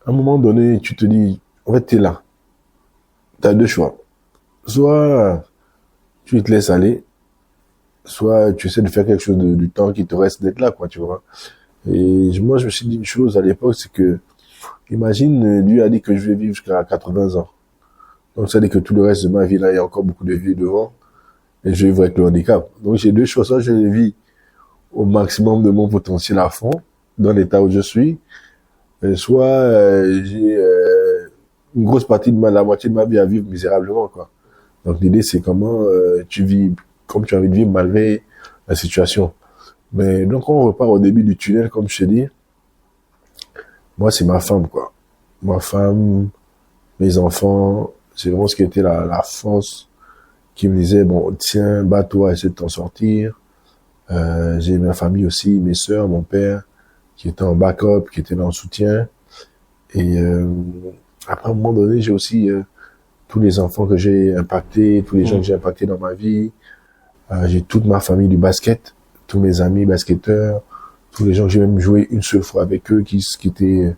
un moment donné, tu te dis, en fait, t'es là. T'as deux choix. Soit tu te laisses aller, soit tu essaies de faire quelque chose du temps qui te reste d'être là, quoi, tu vois. Et moi, je me suis dit une chose à l'époque, c'est que, imagine, Dieu a dit que je vais vivre jusqu'à 80 ans. Donc, ça dit que tout le reste de ma vie, là, il y a encore beaucoup de vie devant, et je vais vivre avec le handicap. Donc, j'ai deux choix. Soit je vis au maximum de mon potentiel à fond, dans l'état où je suis, soit j'ai une grosse partie de la moitié de ma vie à vivre misérablement, quoi. Donc, l'idée, c'est comment tu vis comme tu as envie de vivre malgré la situation. Mais donc, on repart au début du tunnel, comme je te dis. Moi, c'est ma femme, quoi. Ma femme, mes enfants, c'est vraiment ce qui était la force qui me disait, bon, tiens, bats-toi, essaie de t'en sortir. J'ai ma famille aussi, mes sœurs, mon père, qui étaient en backup, qui étaient là en soutien. Et après, à un moment donné, j'ai aussi tous les enfants que j'ai impactés, tous les gens que j'ai impactés dans ma vie. J'ai toute ma famille du basket, tous mes amis basketteurs, tous les gens que j'ai même joué une seule fois avec eux, qui étaient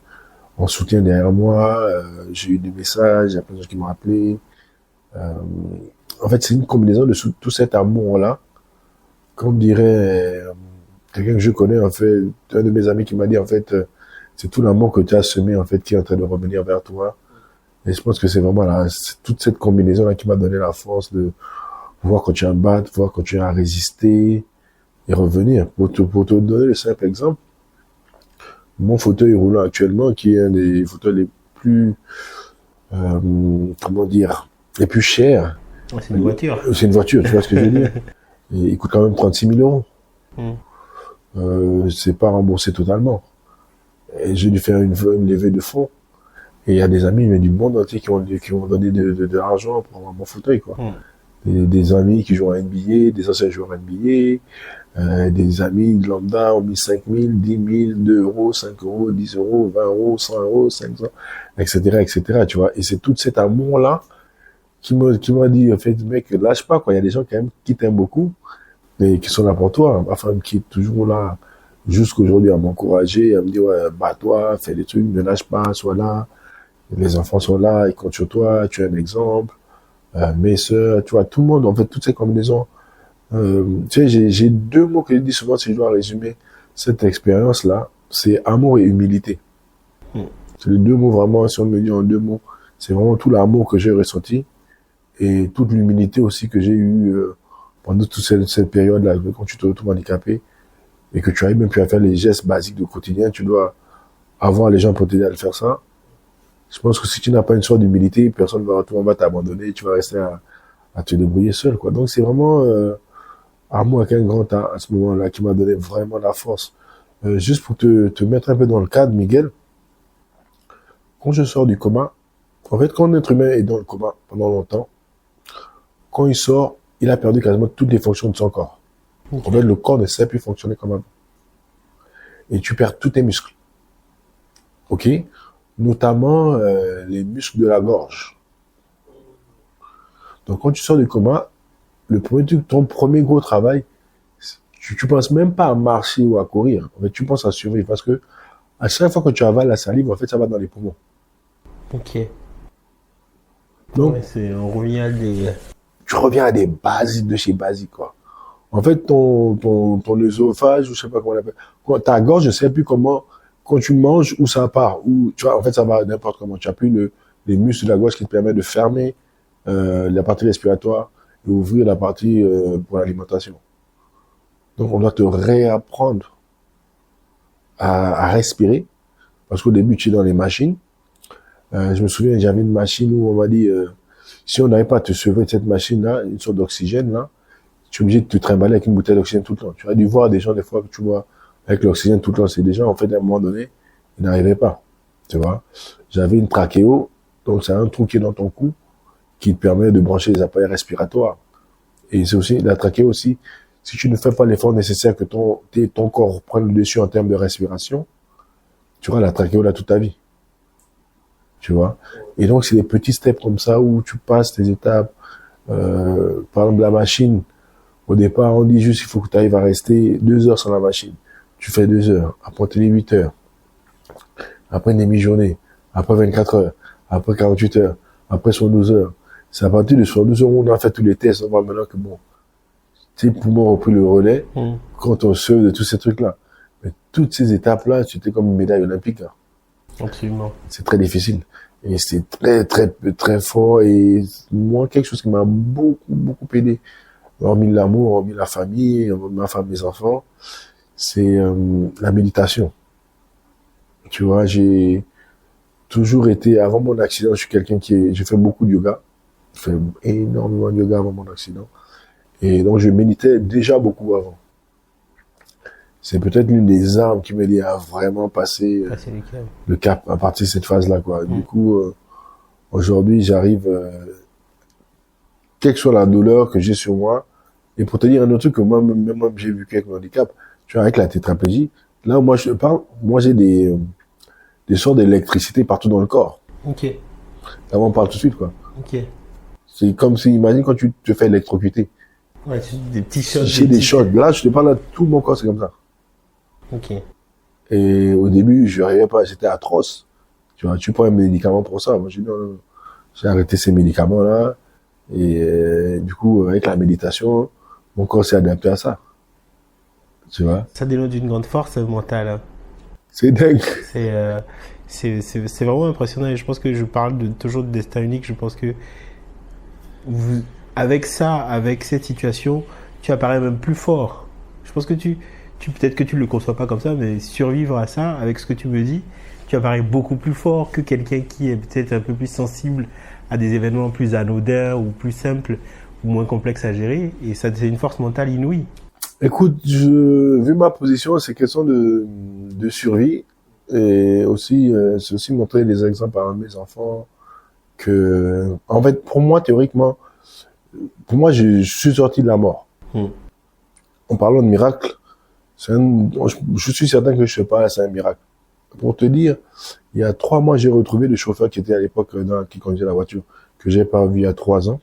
en soutien derrière moi. J'ai eu des messages, il y a plein de gens qui m'ont appelé. En fait, c'est une combinaison de tout cet amour-là. Comme dirait quelqu'un que je connais, en fait, un de mes amis qui m'a dit, en fait, c'est tout l'amour que tu as semé, en fait, qui est en train de revenir vers toi. Et je pense que c'est vraiment toute cette combinaison-là qui m'a donné la force de voir quand tu as à battre, voir quand tu as à résister et revenir. Pour te donner le simple exemple, mon fauteuil roulant actuellement, qui est un des fauteuils les plus, comment dire, les plus chers. C'est une voiture. C'est une voiture, tu vois ce que je veux dire. Et il coûte quand même 36 000 €. C'est pas remboursé totalement. Et j'ai dû faire une levée de fonds. Et il y a des amis, mais du monde entier qui ont donné de l'argent pour avoir mon fauteuil, quoi. Des amis qui jouent à NBA, des anciens joueurs à NBA, des amis de lambda ont mis 5 000, 10 000, 2 €, 5 €, 10 €, 20 €, 100 €, 500, etc., tu vois. Et c'est tout cet amour-là qui m'a dit, en fait, mec, lâche pas, quoi. Il y a des gens quand même qui t'aiment beaucoup et qui sont là pour toi. Ma femme qui est toujours là jusqu'aujourd'hui à m'encourager, à me dire, ouais, bats-toi, fais des trucs, ne lâche pas, sois là. Les enfants sont là, ils comptent sur toi, tu es un exemple. Mes sœurs, tu vois, tout le monde, en fait, toutes ces combinaisons. Tu sais, j'ai deux mots que je dis souvent si je dois résumer cette expérience-là, c'est amour et humilité. C'est les deux mots vraiment, si on me dit en deux mots, c'est vraiment tout l'amour que j'ai ressenti et toute l'humilité aussi que j'ai eue pendant toute cette période-là, quand tu te retrouves handicapé et que tu arrives même plus à faire les gestes basiques du quotidien, tu dois avoir les gens pour t'aider à le faire ça. Je pense que si tu n'as pas une sorte d'humilité, personne va t'abandonner, tu vas rester à te débrouiller seul, quoi. Donc c'est vraiment amour avec un grand A à ce moment-là qui m'a donné vraiment la force. Juste pour te mettre un peu dans le cadre, Miguel, quand je sors du coma, en fait, quand un être humain est dans le coma pendant longtemps, quand il sort, il a perdu quasiment toutes les fonctions de son corps. Ok. En fait, le corps ne sait plus fonctionner comme avant. Et tu perds tous tes muscles. OK? Notamment les muscles de la gorge. Donc, quand tu sors du coma, ton premier gros travail, tu penses même pas à marcher ou à courir. En fait, tu penses à survivre parce que à chaque fois que tu avales la salive, en fait, ça va dans les poumons. Ok. Donc, Ouais, on revient à des... tu reviens à des basiques de chez basiques, quoi. En fait, ton œsophage, ou je sais pas comment on l'appelle, ta gorge, je sais plus comment, quand tu manges, où ça part, ou, tu vois, en fait, ça va n'importe comment. Tu as plus les muscles de la gorge qui te permettent de fermer, la partie respiratoire et ouvrir la partie, pour l'alimentation. Donc, on doit te réapprendre à respirer, parce qu'au début, tu es dans les machines. Je me souviens, j'avais une machine où on m'a dit, si on n'arrive pas à te sauver de cette machine-là, une sorte d'oxygène, là, tu es obligé de te trimballer avec une bouteille d'oxygène tout le temps. Tu as dû voir des gens, des fois, que tu vois, avec l'oxygène tout le temps. C'est des gens, en fait, à un moment donné, ils n'arrivaient pas. Tu vois. J'avais une trachéo, donc c'est un trou qui est dans ton cou, qui te permet de brancher les appareils respiratoires. Et c'est aussi, la trachéo aussi, si tu ne fais pas l'effort nécessaire que ton corps prenne le dessus en termes de respiration, tu auras la trachéo là toute ta vie. Tu vois. Et donc, c'est des petits steps comme ça où tu passes tes étapes. Par exemple, la machine, au départ, on dit juste il faut que tu arrives à rester 2 heures sur la machine. Tu fais 2 heures, après tu es 8 heures, après une demi-journée, après 24 heures, après 48 heures, après 12 heures. C'est à partir de 12 heures où on a fait tous les tests, on voit maintenant que bon, tes poumons ont pris le relais quand on se de tous ces trucs-là. Mais toutes ces étapes-là, c'était comme une médaille olympique. Là. Absolument. C'est très difficile. Et c'est très, très, très fort. Et moi, quelque chose qui m'a beaucoup, beaucoup aidé, hormis l'amour, hormis la famille, hormis ma femme, mes enfants, c'est la méditation. Tu vois, j'ai toujours été, avant mon accident, je suis quelqu'un j'ai fait beaucoup de yoga. J'ai fait énormément de yoga avant mon accident. Et donc, je méditais déjà beaucoup avant. C'est peut-être l'une des armes qui m'aidait à vraiment passer le cap à partir de cette phase-là, quoi. Du coup, aujourd'hui, j'arrive, quelle que soit la douleur que j'ai sur moi, et pour te dire un autre truc que moi-même j'ai vu avec mon handicap, tu vois, avec la tétraplégie, là où moi je parle, moi j'ai des sortes d'électricité partout dans le corps. Ok. Là, on parle tout de suite, quoi. Ok. C'est comme si, imagine quand tu te fais électrocuter. Ouais, des petits shots. J'ai des chocs. Là, je te parle, là, tout mon corps, c'est comme ça. Ok. Et au début, je n'arrivais pas, c'était atroce. Tu vois, tu prends un médicament pour ça. Moi, j'ai dit non. J'ai arrêté ces médicaments-là. Et du coup, avec la méditation, mon corps s'est adapté à ça. Tu vois. Ça dénote d'une grande force mentale. Hein. C'est dingue. C'est vraiment impressionnant. Et je pense que je parle toujours de destin unique. Je pense que avec ça, avec cette situation, tu apparais même plus fort. Je pense que peut-être que tu le conçois pas comme ça, mais survivre à ça, avec ce que tu me dis, tu apparais beaucoup plus fort que quelqu'un qui est peut-être un peu plus sensible à des événements plus anodins ou plus simples ou moins complexes à gérer. Et ça, c'est une force mentale inouïe. Écoute, vu ma position, c'est question de survie. Et aussi, c'est aussi montrer des exemples à mes enfants que, en fait, pour moi, théoriquement, je suis sorti de la mort. En parlant de miracle, je suis certain que je sais pas, c'est un miracle. Pour te dire, il y a 3 mois, j'ai retrouvé le chauffeur qui était à l'époque qui conduisait la voiture, que j'ai pas vu il y a 3 ans.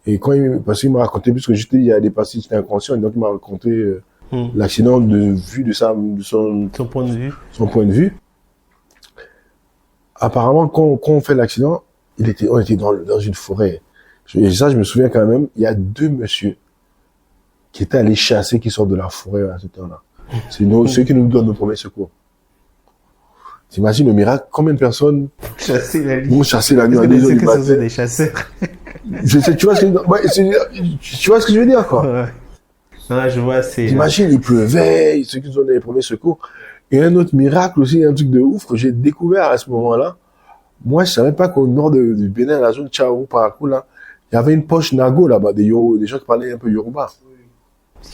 Et parce qu'il m'a raconté, puisque il y a des passages qui étaient inconscients, donc il m'a raconté l'accident de son point de vue. Son point de vue. Apparemment, quand on fait l'accident, on était dans une forêt. Et ça, je me souviens quand même, il y a 2 messieurs qui étaient allés chasser, qui sortent de la forêt à ce temps-là. C'est ceux qui nous donnent nos premiers secours. T'imagines le miracle, combien de personnes vont chasser la nuit à 2 heures du matin. Des chasseurs. Tu vois ce que je veux dire, quoi. Ouais. Non, je vois, T'imagines, il pleuvait, ceux qui nous donnaient les premiers secours. Et un autre miracle aussi, un truc de ouf que j'ai découvert à ce moment-là. Moi, je savais pas qu'au nord du Bénin, la zone Tchao, Parakou, là, il y avait une poche Nago là-bas, des gens qui parlaient un peu Yoruba.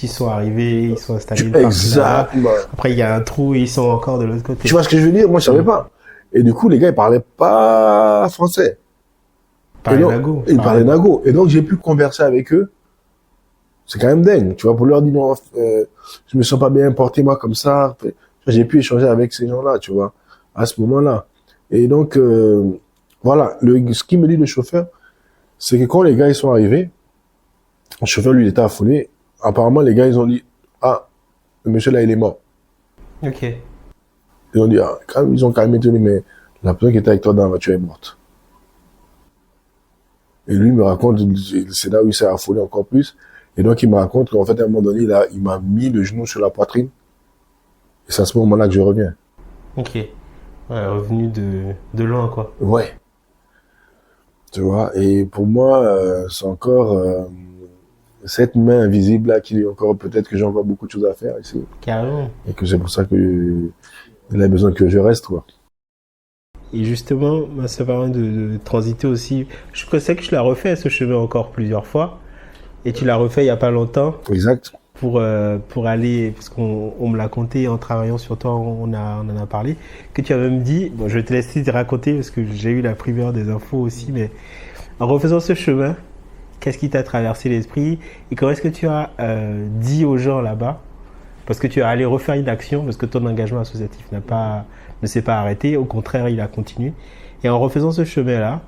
Ils sont arrivés, ils sont installés. Exactement. Après, il y a un trou et ils sont encore de l'autre côté. Tu vois ce que je veux dire? Moi, je savais pas. Et du coup, les gars, ils parlaient pas français. parlaient Nago. Ils parlaient Nago. Et donc, j'ai pu converser avec eux. C'est quand même dingue, tu vois, pour leur dire non, je me sens pas bien porté, moi, comme ça. J'ai pu échanger avec ces gens-là, tu vois, à ce moment-là. Et donc, voilà, ce qu'il me dit le chauffeur, c'est que quand les gars, ils sont arrivés, le chauffeur, lui, il était affolé. Apparemment, les gars, ils ont dit, ah, le monsieur là, il est mort. Ok. Ils ont dit, ah, ils ont quand même été, mais la personne qui était avec toi dans la voiture est morte. Et lui, il me raconte, c'est là où il s'est affolé encore plus. Et donc, il me raconte qu'en fait, à un moment donné, là, il m'a mis le genou sur la poitrine. Et c'est à ce moment-là que je reviens. Ok. Ouais, revenu de loin, quoi. Ouais. Tu vois, et pour moi, c'est encore cette main invisible là qui est encore, peut-être que j'ai encore beaucoup de choses à faire ici. Carrément. Et que c'est pour ça que il a besoin que je reste, quoi. Et justement, ça permet de transiter aussi. Je sais que je l'ai refait ce chemin encore plusieurs fois. Et tu l'as refait il y a pas longtemps. Exact. Pour aller, parce qu'on me l'a conté en travaillant sur toi, on en a parlé, que tu as même dit, bon, je vais te laisser te raconter parce que j'ai eu la primeur des infos aussi, mais en refaisant ce chemin, qu'est-ce qui t'a traversé l'esprit et comment est-ce que tu as dit aux gens là-bas, parce que tu es allé refaire une action, parce que ton engagement associatif ne s'est pas arrêté, au contraire, il a continué. Et en refaisant ce chemin-là,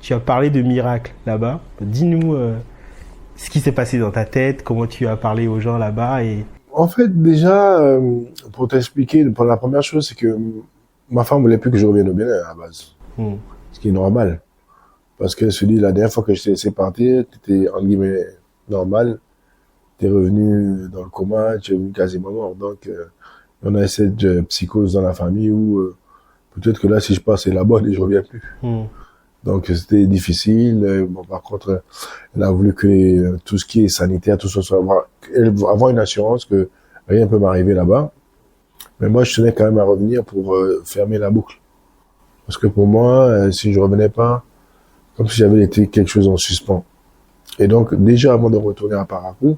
tu as parlé de miracles là-bas. Dis-nous ce qui s'est passé dans ta tête, comment tu as parlé aux gens là-bas et... En fait, déjà, pour t'expliquer, pour la première chose, c'est que ma femme voulait plus que je revienne au Bénin à la base. Ce qui est normal. Parce qu'elle se dit, la dernière fois que je t'ai laissé partir, t'étais, entre guillemets, normal. T'es revenu dans le coma, tu es revenu quasiment mort. Donc, on a cette psychose dans la famille où peut-être que là, si je passe, c'est la bonne et je reviens plus. Donc, c'était difficile. Bon, par contre, elle a voulu que tout ce qui est sanitaire, tout ça soit avoir une assurance que rien ne peut m'arriver là-bas. Mais moi, je tenais quand même à revenir pour fermer la boucle. Parce que pour moi, si je revenais pas, comme si j'avais été quelque chose en suspens. Et donc, déjà avant de retourner à Parakou,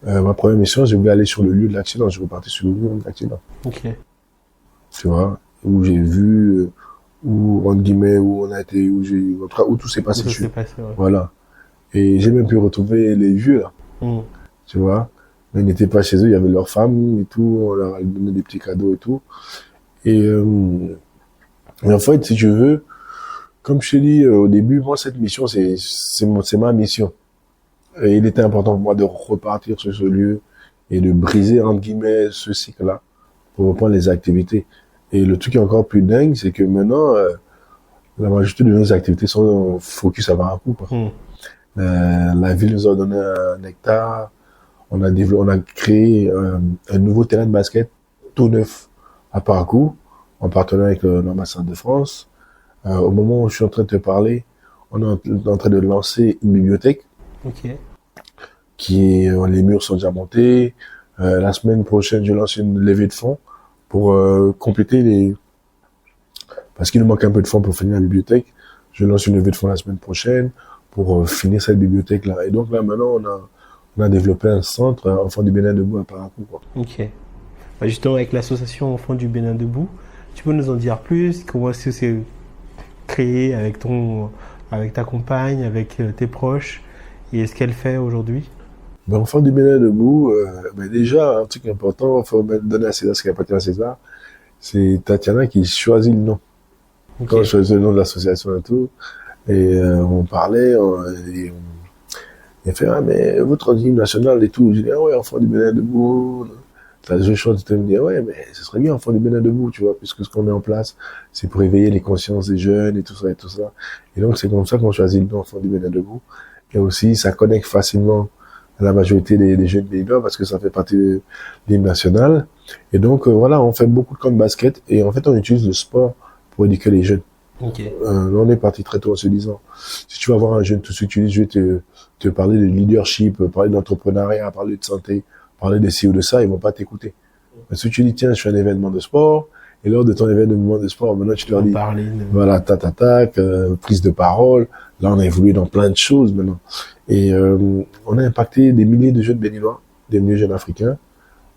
ma première mission, je voulais aller sur le lieu de l'accident. Je repartais sur le lieu de l'accident. Ok. Tu vois, où j'ai vu, où, entre guillemets, où on a été, où tout s'est passé. Ouais. Voilà. Et j'ai même pu retrouver les vieux, là. Tu vois. Mais ils n'étaient pas chez eux, il y avait leurs femmes et tout, on leur a donné des petits cadeaux et tout. Et en fait, si tu veux, comme je t'ai dit au début, moi, cette mission, c'est ma mission. Et il était important pour moi de repartir sur ce lieu et de briser, entre guillemets, ce cycle-là pour reprendre les activités. Et le truc qui est encore plus dingue, c'est que maintenant, la majorité de nos activités sont focus à Parakou, quoi. La ville nous a donné un hectare. On a créé un nouveau terrain de basket tout neuf à Parakou, en partenariat avec l'ambassade de France. Au moment où je suis en train de te parler, on est en train de lancer une bibliothèque. Ok. Les murs sont déjà montés. La semaine prochaine, je lance une levée de fonds pour compléter parce qu'il nous manque un peu de fonds pour finir la bibliothèque. Je lance une levée de fonds la semaine prochaine pour finir cette bibliothèque-là. Et donc là, maintenant, on a développé un centre Enfants du Bénin Debout à Parakou, quoi. Ok. Bah justement, avec l'association Enfants du Bénin Debout, tu peux nous en dire plus? Comment est-ce que c'est créé avec ta compagne, avec tes proches? Et ce qu'elle fait aujourd'hui? Ben, Enfants du Bénin Debout, déjà, un truc important, il faut donner à César ce qui appartient à César. C'est Tatiana qui choisit le nom. Okay. Quand je choisis le nom de l'association et tout, et on parlait, il fait, ah, mais votre hymne national et tout. Je dis, ah ouais, Enfants du Bénin Debout. Je chante, tu me dis, ouais, mais ce serait bien Enfants du Bénin Debout, tu vois, puisque ce qu'on met en place, c'est pour éveiller les consciences des jeunes et tout ça et tout ça. Et donc, c'est comme ça qu'on choisit le nom Enfants du Bénin Debout. Et aussi, ça connecte facilement à la majorité des jeunes béninois parce que ça fait partie de l'hymne national. Et donc, voilà, on fait beaucoup de camps de basket et en fait, on utilise le sport pour éduquer les jeunes. Okay. On est parti très tôt en se disant, si tu vas voir un jeune, tout ce que tu dis, je vais te parler de leadership, parler d'entrepreneuriat, parler de santé, parler de ci ou de ça, ils vont pas t'écouter. Mais si tu dis, tiens, je fais un événement de sport, et lors de ton événement de sport, maintenant tu leur dis, voilà, prise de parole. Là, on a évolué dans plein de choses maintenant. Et on a impacté des milliers de jeunes béninois, des milliers de jeunes africains.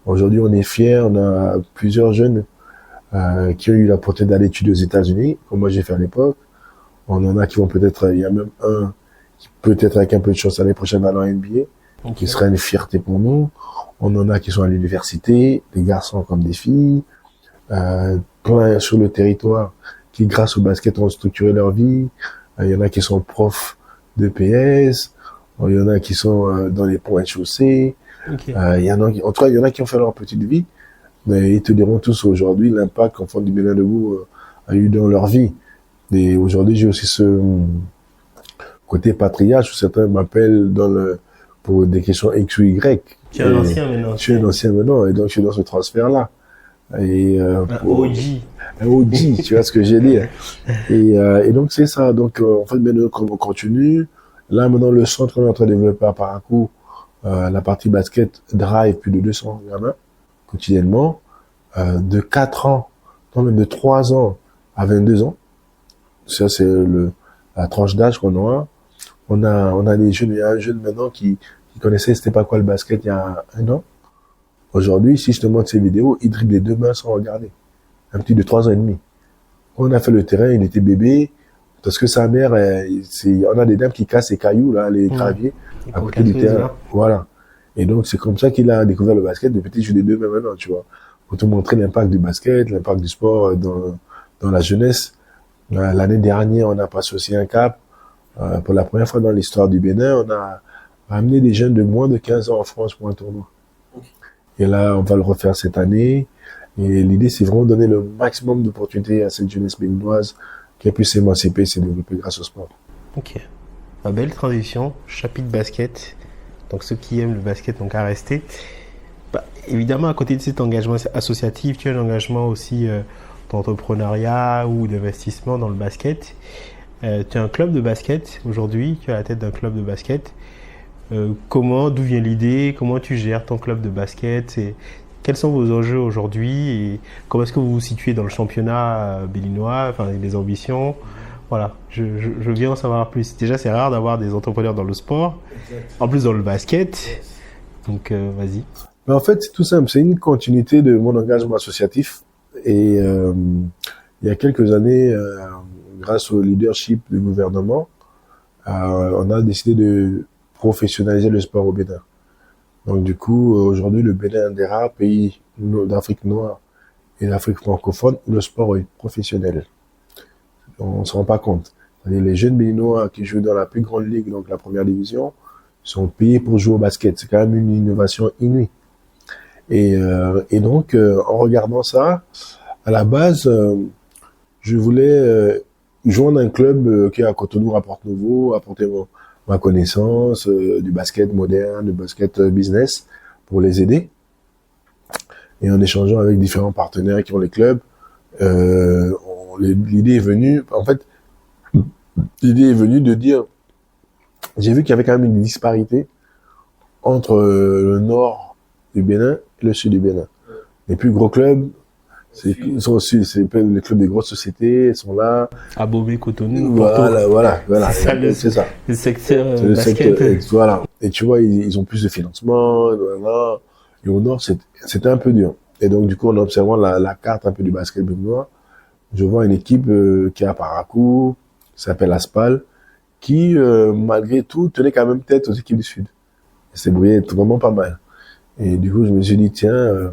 Aujourd'hui, on est fiers, on a plusieurs jeunes qui ont eu la possibilité d'aller étudier aux États-Unis, comme moi j'ai fait à l'époque. On en a qui vont peut-être, il y a même un qui peut-être avec un peu de chance l'année prochaine va dans NBA, qui sera une fierté pour nous. On en a qui sont à l'université, des garçons comme des filles. Qu'on a sur le territoire qui, grâce au basket, ont structuré leur vie. Il y en a qui sont profs de PS. Il y en a qui sont dans les ponts et chaussées. Il y en a, en tout cas, il y en a qui ont fait leur petite vie. Mais ils te diront tous aujourd'hui l'impact qu'Enfants du Bénin Debout a eu dans leur vie. Et aujourd'hui, j'ai aussi ce côté patriarche où certains m'appellent pour des questions X ou Y. Tu es un ancien maintenant. Je suis un ancien maintenant, et donc je suis dans ce transfert-là. Et un OG. Un OG, tu vois ce que j'ai dit. Et donc c'est ça. Donc en fait, maintenant, on continue. Là maintenant, le centre qu'on est en train de développer à Parakou, la partie basket drive plus de 200 gamins quotidiennement, de 4 ans, non même de 3 ans à 22 ans. Ça c'est la tranche d'âge qu'on a. On a des jeunes, il y a un jeune maintenant qui connaissait c'était pas quoi le basket il y a 1 an. Aujourd'hui, si je te montre ces vidéos, il dribble les 2 mains sans regarder. Un petit de 3 ans et demi. Quand on a fait le terrain, il était bébé, parce que sa mère, on a des dames qui cassent les cailloux, là, les graviers, à côté du terrain. Voilà. Et donc, c'est comme ça qu'il a découvert le basket. De petit, je joue les 2 mains maintenant, tu vois. Pour te montrer l'impact du basket, l'impact du sport dans la jeunesse. L'année dernière, on a passé aussi un cap. Pour la première fois dans l'histoire du Bénin, on a amené des jeunes de moins de 15 ans en France pour un tournoi. Et là, on va le refaire cette année. Et l'idée, c'est vraiment de donner le maximum d'opportunités à cette jeunesse béninoise qui a pu s'émanciper et se développer grâce au sport. Ok. Belle transition. Chapitre basket. Donc, ceux qui aiment le basket n'ont qu'à rester. Évidemment, à côté de cet engagement associatif, tu as un engagement aussi d'entrepreneuriat ou d'investissement dans le basket. Tu as un club de basket aujourd'hui. Tu es à la tête d'un club de basket. D'où vient l'idée? Comment tu gères ton club de basket? Quels sont vos enjeux aujourd'hui? Et comment est-ce que vous vous situez dans le championnat béninois, enfin, les ambitions? Voilà, je viens en savoir plus. Déjà, c'est rare d'avoir des entrepreneurs dans le sport, en plus dans le basket. Donc, vas-y. Mais en fait, c'est tout simple. C'est une continuité de mon engagement associatif. Et il y a quelques années, grâce au leadership du gouvernement, on a décidé de professionnaliser le sport au Bénin. Donc du coup, aujourd'hui, le Bénin est un des rares pays d'Afrique noire et d'Afrique francophone où le sport est professionnel. On se rend pas compte. Les jeunes Béninois qui jouent dans la plus grande ligue, donc la première division, sont payés pour jouer au basket. C'est quand même une innovation inouïe. Et donc, en regardant ça, à la base, je voulais joindre un club qui est à Cotonou, à Porte-Nouveau, apporter ma connaissance du basket moderne, du basket business pour les aider. Et en échangeant avec différents partenaires qui ont les clubs, l'idée est venue, en fait, l'idée est venue de dire, j'ai vu qu'il y avait quand même une disparité entre le nord du Bénin et le sud du Bénin. Les plus gros clubs, c'est les clubs des grosses sociétés, ils sont là. Abomey, Cotonou, voilà. C'est ça. Le secteur le basket. secteur, voilà. Et tu vois, ils ont plus de financement, voilà. Et au nord, c'était un peu dur. Et donc, du coup, en observant la carte un peu du basket béninois, je vois une équipe qui est à Parakou, qui s'appelle Aspal, qui, malgré tout, tenait quand même tête aux équipes du Sud. Et c'est brouillé vraiment pas mal. Et du coup, je me suis dit, tiens,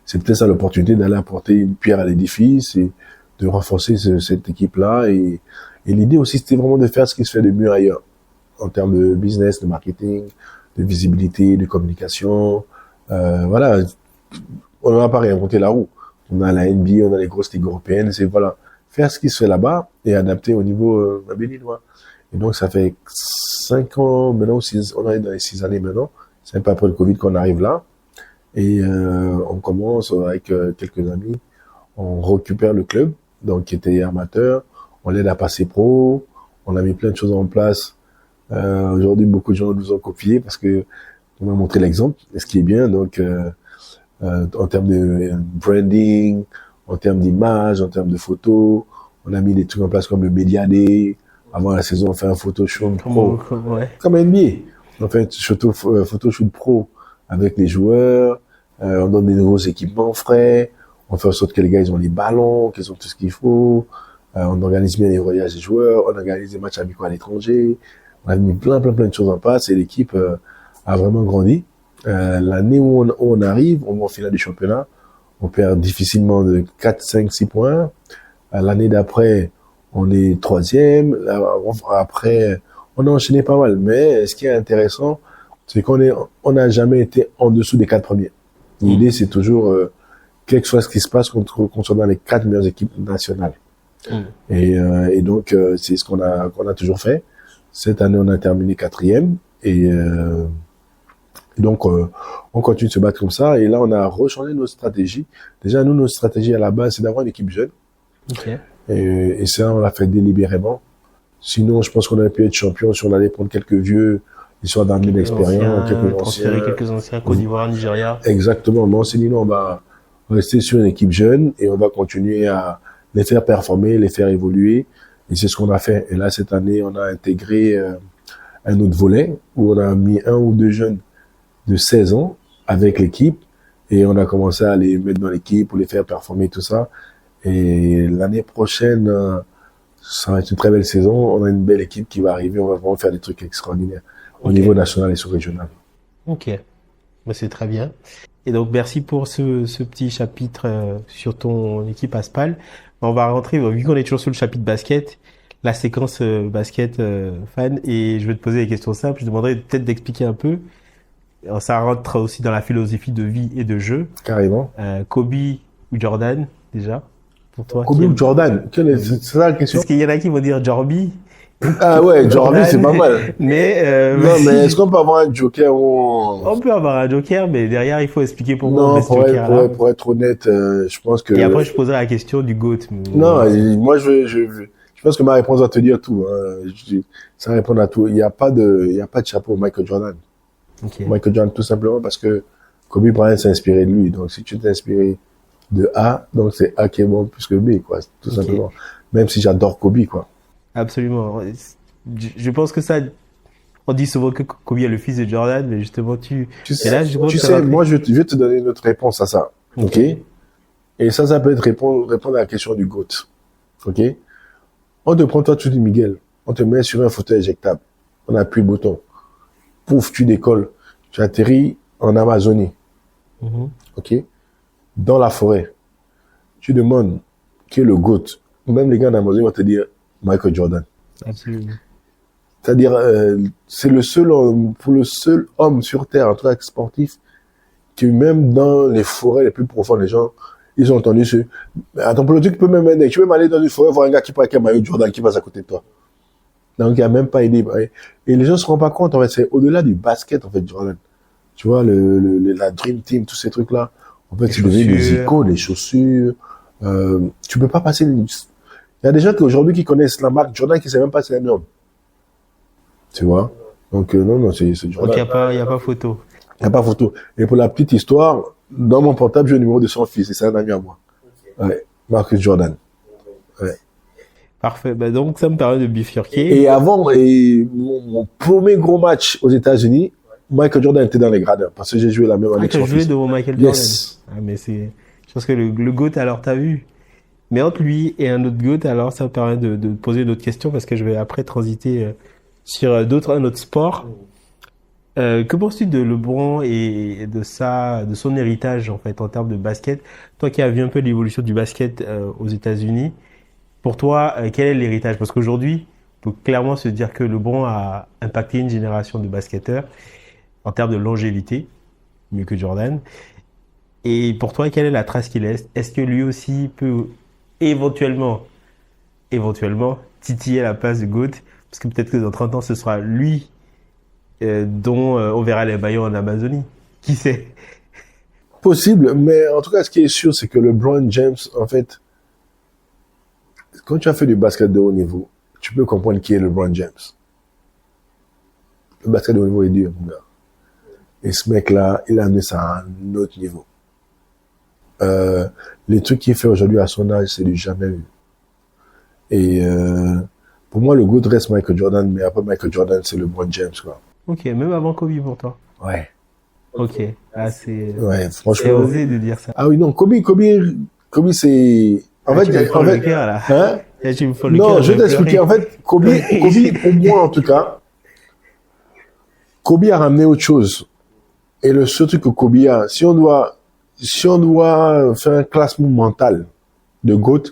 c'est peut-être ça l'opportunité d'aller apporter une pierre à l'édifice et de renforcer cette équipe-là. Et l'idée aussi, c'était vraiment de faire ce qui se fait de mieux ailleurs, en termes de business, de marketing, de visibilité, de communication. Voilà, on n'a pas réinventé la roue. On a la NBA, on a les grosses ligues européennes, c'est voilà, faire ce qui se fait là-bas et adapter au niveau béninois. Et donc, ça fait 5 ans maintenant, on est dans les 6 années maintenant. C'est un peu après le Covid qu'on arrive là. Et on commence avec quelques amis. On récupère le club, donc qui était amateur. On l'aide à passer pro. On a mis plein de choses en place. Aujourd'hui, beaucoup de gens nous ont copié parce que on a montré l'exemple. Et ce qui est bien, donc en termes de branding, en termes d'image, en termes de photos, on a mis des trucs en place comme le Media Day. Avant la saison, on fait un photoshoot pro, comme NBA. On fait un photoshoot pro avec les joueurs. On donne des nouveaux équipements frais. On fait en sorte que les gars, ils ont les ballons, qu'ils ont tout ce qu'il faut. On organise bien les voyages des joueurs, on organise des matchs amicaux à l'étranger. On a mis plein de choses en place et l'équipe a vraiment grandi. L'année où on arrive, on va en finale du championnat. On perd difficilement de 4, 5, 6 points. L'année d'après, on est troisième. Après, on a enchaîné pas mal. Mais ce qui est intéressant, c'est on n'a jamais été en dessous des 4 premiers. L'idée, c'est toujours, quel que soit ce qui se passe, qu'on soit dans les 4 meilleures équipes nationales. Et donc, c'est ce qu'on a toujours fait. Cette année, on a terminé 4e. Et donc, on continue de se battre comme ça. Et là, on a rechangé notre stratégie. Déjà, nous, notre stratégie à la base, c'est d'avoir une équipe jeune. Okay. Et ça, on l'a fait délibérément. Sinon, je pense qu'on aurait pu être champion si on allait prendre quelques vieux, histoire d'amener l'expérience, quelques anciens, Côte d'Ivoire, Nigeria. Exactement. Mais on s'est dit, non, on va rester sur une équipe jeune et on va continuer à les faire performer, les faire évoluer. Et c'est ce qu'on a fait. Et là, cette année, on a intégré un autre volet où on a mis 1 ou 2 jeunes de 16 ans avec l'équipe et on a commencé à les mettre dans l'équipe pour les faire performer, tout ça. Et l'année prochaine, ça va être une très belle saison. On a une belle équipe qui va arriver. On va vraiment faire des trucs extraordinaires au niveau national et sous-régional. Ok, c'est très bien. Et donc, merci pour ce petit chapitre sur ton équipe Aspal. On va rentrer, vu qu'on est toujours sur le chapitre basket, la séquence basket fan, et je vais te poser des questions simples. Je te demanderais peut-être d'expliquer un peu. Alors, ça rentre aussi dans la philosophie de vie et de jeu. Carrément. Kobe ou Jordan, déjà, pour toi? Kobe ou Jordan? C'est ça la question? Parce qu'il y en a qui vont dire Jorby. Ah ouais, Jordan, c'est pas mal. Mais non, mais est-ce qu'on peut avoir un joker On peut avoir un joker, mais derrière, il faut expliquer pourquoi on met ce joker-là. Pour être honnête, je pense que... Et après, je poserai la question du GOAT. Non, moi, je pense que ma réponse va te dire tout. Hein. Ça répond à tout. Il n'y a pas de chapeau Michael Jordan. Okay. Michael Jordan, tout simplement parce que Kobe Bryant s'est inspiré de lui. Donc, si tu t'es inspiré de A, donc c'est A qui est bon plus que B, quoi. Tout simplement. Même si j'adore Kobe, quoi. Absolument. Je pense que ça, on dit souvent que Kobe est le fils de Jordan, mais justement, tu sais, moi, je vais te donner une autre réponse à ça. Ok? Et ça peut être répondre à la question du GOAT. Ok? On te prend, toi, tu dis Miguel. On te met sur un fauteuil éjectable. On appuie le bouton. Pouf, tu décolles. Tu atterris en Amazonie. Ok? Dans la forêt. Tu demandes qui est le GOAT. Même les gars d'Amazonie vont te dire Michael Jordan. Absolument. C'est-à-dire, c'est le seul homme sur Terre, en tout cas sportif, que même dans les forêts les plus profondes, les gens, ils ont entendu ce... Attends, pour le truc, tu peux même aller dans une forêt voir un gars qui parle avec un maillot Jordan qui passe à côté de toi. Donc, il n'y a même pas idée. Et les gens se rendent pas compte, en fait, c'est au-delà du basket, en fait, Jordan. Tu vois, la Dream Team, tous ces trucs-là. En fait, c'est devenu des icônes, les chaussures. Tu peux pas passer... Il y a des gens aujourd'hui qui connaissent la marque Jordan qui ne savent même pas c'est la norme. Tu vois? Donc, non, c'est Jordan. Donc, il n'y a pas photo. Il n'y a pas photo. Et pour la petite histoire, dans mon portable, j'ai le numéro de son fils. Et c'est un ami à moi. Ouais. Marcus Jordan. Ouais. Parfait. Ben donc, ça me permet de bifurquer. Et avant, mon premier gros match aux États-Unis, Michael Jordan était dans les gradins. Parce que j'ai joué la même année que son fils. Tu as joué devant Michael Jordan? Yes. Ah, mais je pense que le GOAT, alors, t'as vu. Mais entre lui et un autre GOAT, alors, ça me permet de poser d'autres questions parce que je vais après transiter sur un autre sport. Que penses-tu de LeBron et de son héritage, en fait, en termes de basket? Toi qui as vu un peu l'évolution du basket aux États-Unis, pour toi, quel est l'héritage? Parce qu'aujourd'hui, on peut clairement se dire que LeBron a impacté une génération de basketteurs en termes de longévité, mieux que Jordan. Et pour toi, quelle est la trace qu'il laisse? Est-ce que lui aussi peut éventuellement titiller la place de GOAT? Parce que peut-être que dans 30 ans, ce sera lui dont on verra les maillots en Amazonie. Qui sait? Possible, mais en tout cas, ce qui est sûr, c'est que LeBron James, en fait, quand tu as fait du basket de haut niveau, tu peux comprendre qui est LeBron James. Le basket de haut niveau est dur, mon gars. Et ce mec-là, il a amené ça à un autre niveau. Les trucs qu'il fait aujourd'hui à son âge, c'est du jamais vu. Et pour moi, le GOAT reste Michael Jordan, mais après Michael Jordan, c'est LeBron James, quoi. Ok, même avant Kobe pour toi. Ouais. Ok. Ah, c'est. Ouais, franchement. C'est osé de dire ça. Ah oui, non, Kobe, c'est. En fait, Joker, là. Hein? Et tu me fais le Non, cœur, je vais t'expliquer. En fait, Kobe, pour moi en tout cas, Kobe a ramené autre chose. Et le seul truc que Kobe a, si on doit faire un classement mental de GOAT,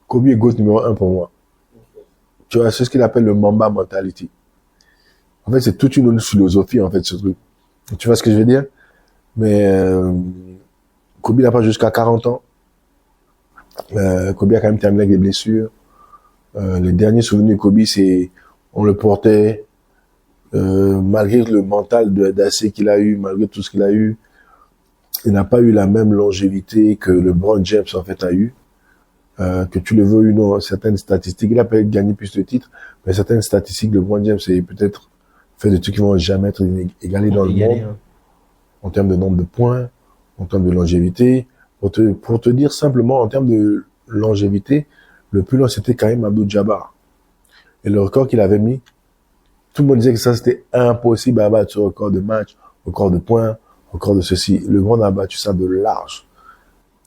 Kobe est GOAT numéro 1 pour moi. Tu vois, c'est ce qu'il appelle le Mamba mentality. En fait, c'est toute une autre philosophie, en fait, ce truc. Tu vois ce que je veux dire? Mais Kobe n'a pas jusqu'à 40 ans. Kobe a quand même terminé avec des blessures. Les derniers souvenirs de Kobe, c'est on le portait malgré le mental d'acier qu'il a eu, malgré tout ce qu'il a eu, il n'a pas eu la même longévité que LeBron James en fait a eu. Que tu le veux ou non, certaines statistiques, il a peut-être gagné plus de titres, mais certaines statistiques, LeBron James c'est peut-être fait de trucs qui vont jamais être égalés dans le monde, hein. En termes de nombre de points, en termes de longévité. Pour te dire simplement, en termes de longévité, le plus long c'était quand même Abdul-Jabbar. Et le record qu'il avait mis, tout le monde disait que ça c'était impossible à battre, ce record de match, record de points, record de ceci. LeBron a battu ça de large.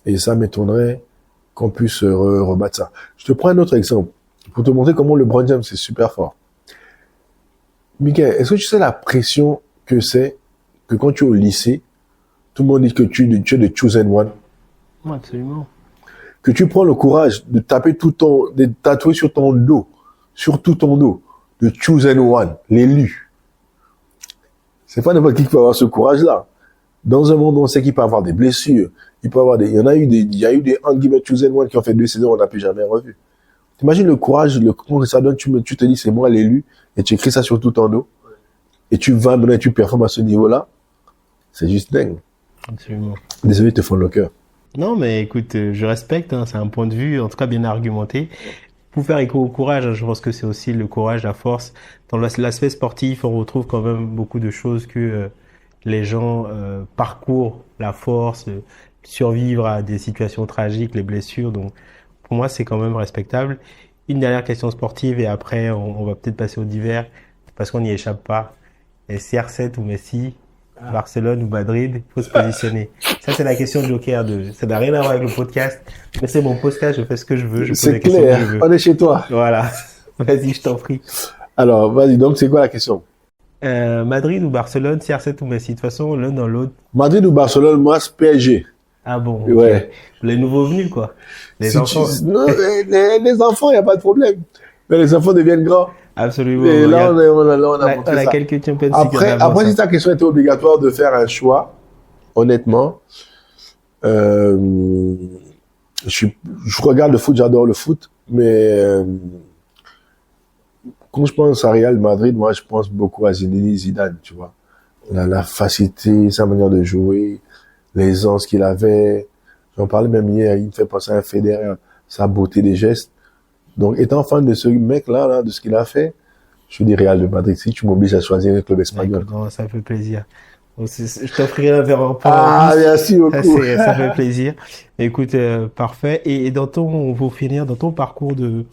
Et ça m'étonnerait qu'on puisse rebattre ça. Je te prends un autre exemple pour te montrer comment LeBron James c'est super fort. Michael, est-ce que tu sais la pression que c'est que quand tu es au lycée, tout le monde dit que tu es the chosen one? Absolument. Que tu prends le courage de taper de tatouer sur ton dos, sur tout ton dos, the chosen one, l'élu. C'est pas n'importe qui peut avoir ce courage-là. Dans un monde où on sait qu'il peut avoir des blessures, il y a eu des entre guillemets chosen one qui ont fait 2 saisons, on n'a plus jamais revu. T'imagines le courage, le coup que ça donne, tu te dis c'est moi l'élu, et tu écris ça sur tout ton dos, et tu vas maintenant, tu performes à ce niveau-là. C'est juste dingue. Absolument. Désolé, te fends le cœur. Non, mais écoute, je respecte, hein, c'est un point de vue, en tout cas bien argumenté. Pour faire écho au courage, je pense que c'est aussi le courage, la force. Dans l'aspect sportif, on retrouve quand même beaucoup de choses que les gens parcourent, la force, survivre à des situations tragiques, les blessures. Donc, pour moi, c'est quand même respectable. Une dernière question sportive et après, on va peut-être passer au divers parce qu'on n'y échappe pas. Et CR7 ou Messi, Barcelone ou Madrid, il faut se positionner. Ça, c'est la question de Joker 2. Ça n'a rien à voir avec le podcast. Mais c'est mon podcast, je fais ce que je veux. Je pose les questions que je veux. On est chez toi. Voilà. Vas-y, je t'en prie. Alors, vas-y, donc c'est quoi la question? Madrid ou Barcelone, CR7 ou Messi. De toute façon, l'un dans l'autre. Madrid ou Barcelone, moi, c'est PSG. Ah bon? Okay. Ouais. Les nouveaux venus, quoi. Les enfants. Non, les enfants, il n'y a pas de problème. Mais les enfants deviennent grands. Absolument. Et là, on a montré ça. Quelques Champions League. Après, si ta question était obligatoire de faire un choix, honnêtement, je regarde le foot, j'adore le foot, mais quand je pense à Real Madrid, moi, je pense beaucoup à Zinedine Zidane, tu vois. La facilité, sa manière de jouer, l'aisance qu'il avait. J'en parlais même hier, il me fait penser à un Federer, sa beauté des gestes. Donc, étant fan de ce mec-là, de ce qu'il a fait, je dis Real de Madrid. Si tu m'obliges à choisir un club espagnol. Non, ça fait plaisir. Donc, je t'offrirai un verre en point. Ah, merci beaucoup. Ça fait plaisir. Écoute, parfait. Et pour finir, dans ton parcours de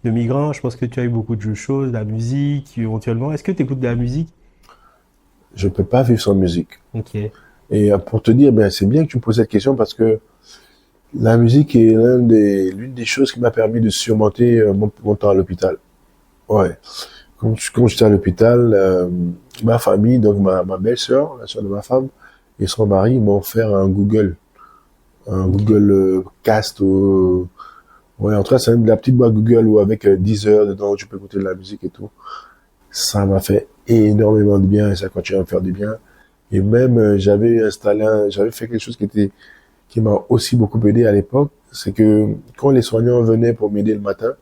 migrant, je pense que tu as eu beaucoup de choses, la musique, éventuellement. Est-ce que tu écoutes de la musique? Je peux pas vivre sans musique. Ok. Et pour te dire, c'est bien que tu me poses cette question parce que la musique est l'une des choses qui m'a permis de surmonter mon temps à l'hôpital. Ouais. Quand j'étais à l'hôpital, ma famille, donc ma belle-sœur, la sœur de ma femme, et son mari m'ont offert un Google Cast. Ouais, en tout cas, c'est la petite boîte Google où avec 10 heures dedans, tu peux écouter de la musique et tout. Ça m'a fait énormément de bien et ça continue à me faire du bien. Et même, j'avais fait quelque chose qui m'a aussi beaucoup aidé à l'époque, c'est que quand les soignants venaient pour m'aider le matin,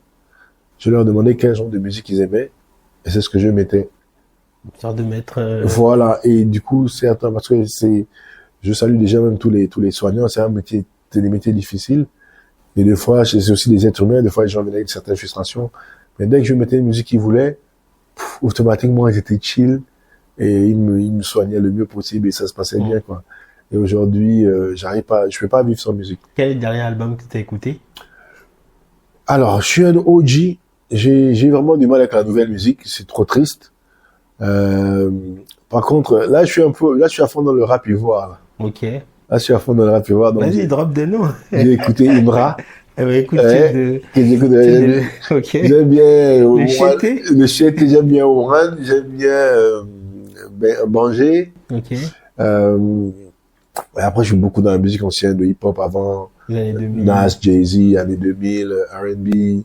je leur demandais quel genre de musique ils aimaient, et c'est ce que je mettais. Une sorte de maître. Voilà, et du coup, c'est attends, parce que je salue déjà même tous les soignants, c'est des métiers difficiles, et des fois, c'est aussi des êtres humains, des fois les gens venaient avec certaines frustrations, mais dès que je mettais une musique qu'ils voulaient, automatiquement ils étaient chill, et ils me soignaient le mieux possible, et ça se passait bien, quoi. Et aujourd'hui, je peux pas vivre sans musique. Quel est le dernier album que tu as écouté? Alors, je suis un OG. J'ai vraiment du mal avec la nouvelle musique. C'est trop triste. Par contre, là, je suis à fond dans le rap ivoire. Ok. Là, je suis à fond dans le rap ivoire. Vas-y, drop des noms. J'ai écouté Imra. Eh ben, écoute, Que j'écoute, ok. j'aime bien Le Chété? le Chété, j'aime bien Oran, j'aime bien Banger. Ok. Et après, je suis beaucoup dans la musique ancienne, de hip-hop avant, Les années 2000. Nas, Jay-Z, années 2000, R&B,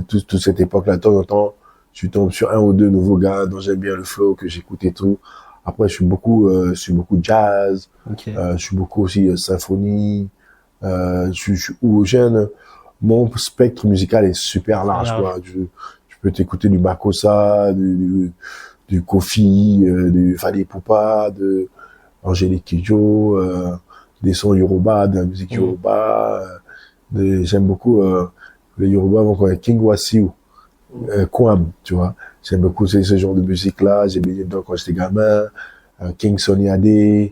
toute cette époque-là. De temps en temps, je tombe sur un ou deux nouveaux gars dont j'aime bien le flow, que j'écoute et tout. Après, je suis beaucoup jazz, Ok. je suis beaucoup aussi symphonie. Ou jeune, mon spectre musical est super large, Large. quoi. Je peux t'écouter du Makossa, du Kofi, du Fally Poupa, de Angélique Kidjo, des sons Yoruba, de la musique Yoruba. J'aime beaucoup les Yoruba, donc King Wasiu, Kwam, tu vois. J'aime beaucoup ce genre de musique-là. J'ai baigné dedans quand j'étais gamin. King Sunny Ade,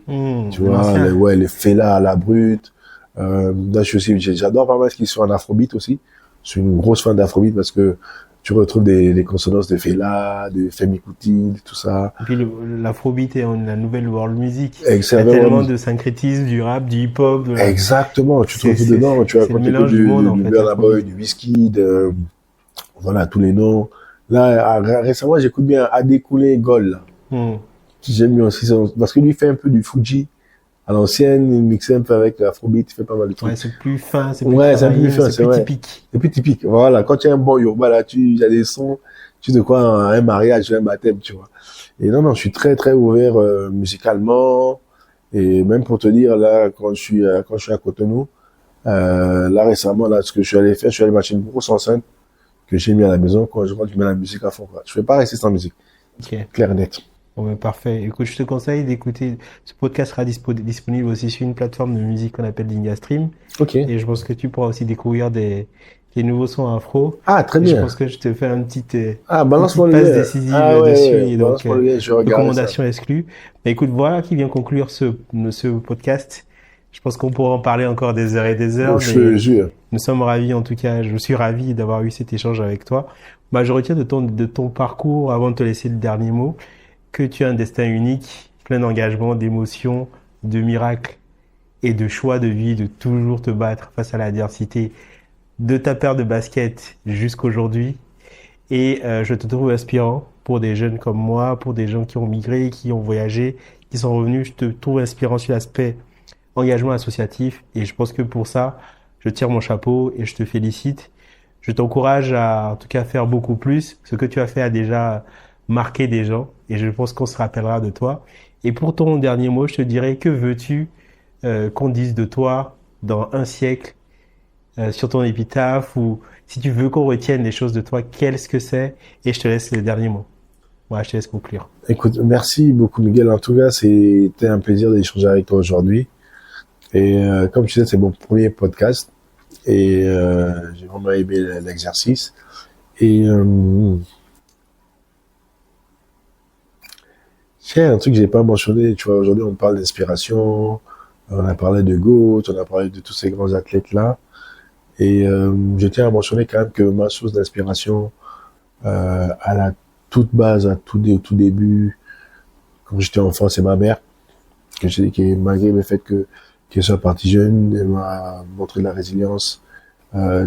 tu vois, les Fela à la brute. Là, j'adore pas mal ce qui sont en afrobeat aussi. Je suis une grosse fan d'afrobeat parce que tu retrouves des consonances de Fela, de Femi Kuti, tout ça. Et puis l'afrobeat et la nouvelle world music. Et Il y a tellement de syncrétisme, du rap, du hip-hop. Exactement, tu te retrouves dedans. Tu vois, quand tu écoutes du Burna Boy, du Wizkid, voilà, tous les noms. Là, récemment, j'écoute bien Adekunle Gold, là. J'aime bien aussi, parce que lui fait un peu du Fuji à l'ancienne, mixé un peu avec l'afrobeat, il fait pas mal de trucs. Ouais, c'est plus fin, c'est plus c'est plus fin, c'est plus typique. C'est plus typique. Voilà, quand tu as un bon Yoruba, là, il y a des sons, tu sais de quoi, un mariage, un baptême, tu vois. Et non, je suis très, très ouvert musicalement. Et même pour te dire, là, quand je suis à Cotonou, là, récemment, là, ce que je suis allé faire, je suis allé m'acheter une grosse enceinte que j'ai mis à la maison. Quand je rentre, je mets la musique à fond, quoi. Je ne vais pas rester sans musique. Ok. Clair et net. Bon, ben, parfait. Écoute, je te conseille d'écouter. Ce podcast sera disponible aussi sur une plateforme de musique qu'on appelle Stream. Ok. Et je pense que tu pourras aussi découvrir des nouveaux sons afro. Ah, très bien. Je pense que je te fais un petit balance-moi le passe lien. décisive dessus. Ouais. Et donc, recommandation ça. exclue. Mais écoute, voilà qui vient conclure ce podcast. Je pense qu'on pourra en parler encore des heures et des heures. Bon, je te jure. Nous sommes ravis, en tout cas, je suis ravi d'avoir eu cet échange avec toi. Bah, je retiens de ton parcours, avant de te laisser le dernier mot, que tu as un destin unique, plein d'engagement, d'émotions, de miracles et de choix de vie, de toujours te battre face à l'adversité, de ta paire de baskets jusqu'aujourd'hui. Et je te trouve inspirant pour des jeunes comme moi, pour des gens qui ont migré, qui ont voyagé, qui sont revenus. Je te trouve inspirant sur l'aspect engagement associatif. Et je pense que pour ça, je tire mon chapeau et je te félicite. Je t'encourage à, en tout cas, faire beaucoup plus. Ce que tu as fait a déjà marqué des gens et je pense qu'on se rappellera de toi. Et pour ton dernier mot, je te dirais, que veux-tu qu'on dise de toi dans un siècle sur ton épitaphe, ou si tu veux qu'on retienne les choses de toi, qu'est-ce que c'est? Et je te laisse le dernier mot. Voilà, je te laisse conclure. Écoute, merci beaucoup Miguel. En tout cas, c'était un plaisir d'échanger avec toi aujourd'hui. Et comme tu sais, c'est mon premier podcast. Et j'ai vraiment aimé l'exercice. Et c'est un truc que j'ai pas mentionné. Tu vois, aujourd'hui, on parle d'inspiration. On a parlé de GOAT, on a parlé de tous ces grands athlètes-là. Et je tiens à mentionner quand même que ma source d'inspiration, à la toute base, au tout début, quand j'étais enfant, c'est ma mère, qui malgré le fait qu'elle soit partie jeune, elle m'a montré de la résilience.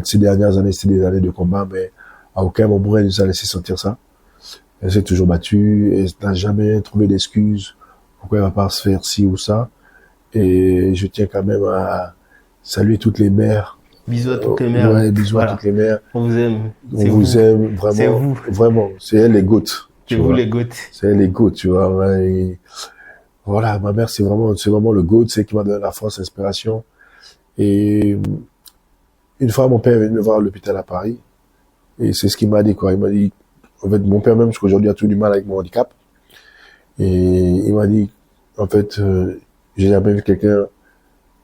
Ces dernières années, c'était des années de combat, mais à aucun moment elle nous a laissé sentir ça. Elle s'est toujours battue, elle n'a jamais trouvé d'excuses pourquoi elle va pas se faire ci ou ça. Et je tiens quand même à saluer toutes les mères. Bisous à toutes les mères. Ouais, bisous à toutes les mères. On vous aime. On vous aime vraiment. C'est vous. Vraiment. C'est elle les gouttes. C'est vous les gouttes. C'est elle les gouttes, tu vois. Ouais, et voilà, ma mère, c'est vraiment le GOAT, c'est elle qui m'a donné la force, l'inspiration. Et une fois, mon père est venu me voir à l'hôpital à Paris. Et c'est ce qu'il m'a dit, quoi. Il m'a dit, en fait, mon père même, parce qu'aujourd'hui, a tout du mal avec mon handicap. Et il m'a dit, en fait, j'ai jamais vu quelqu'un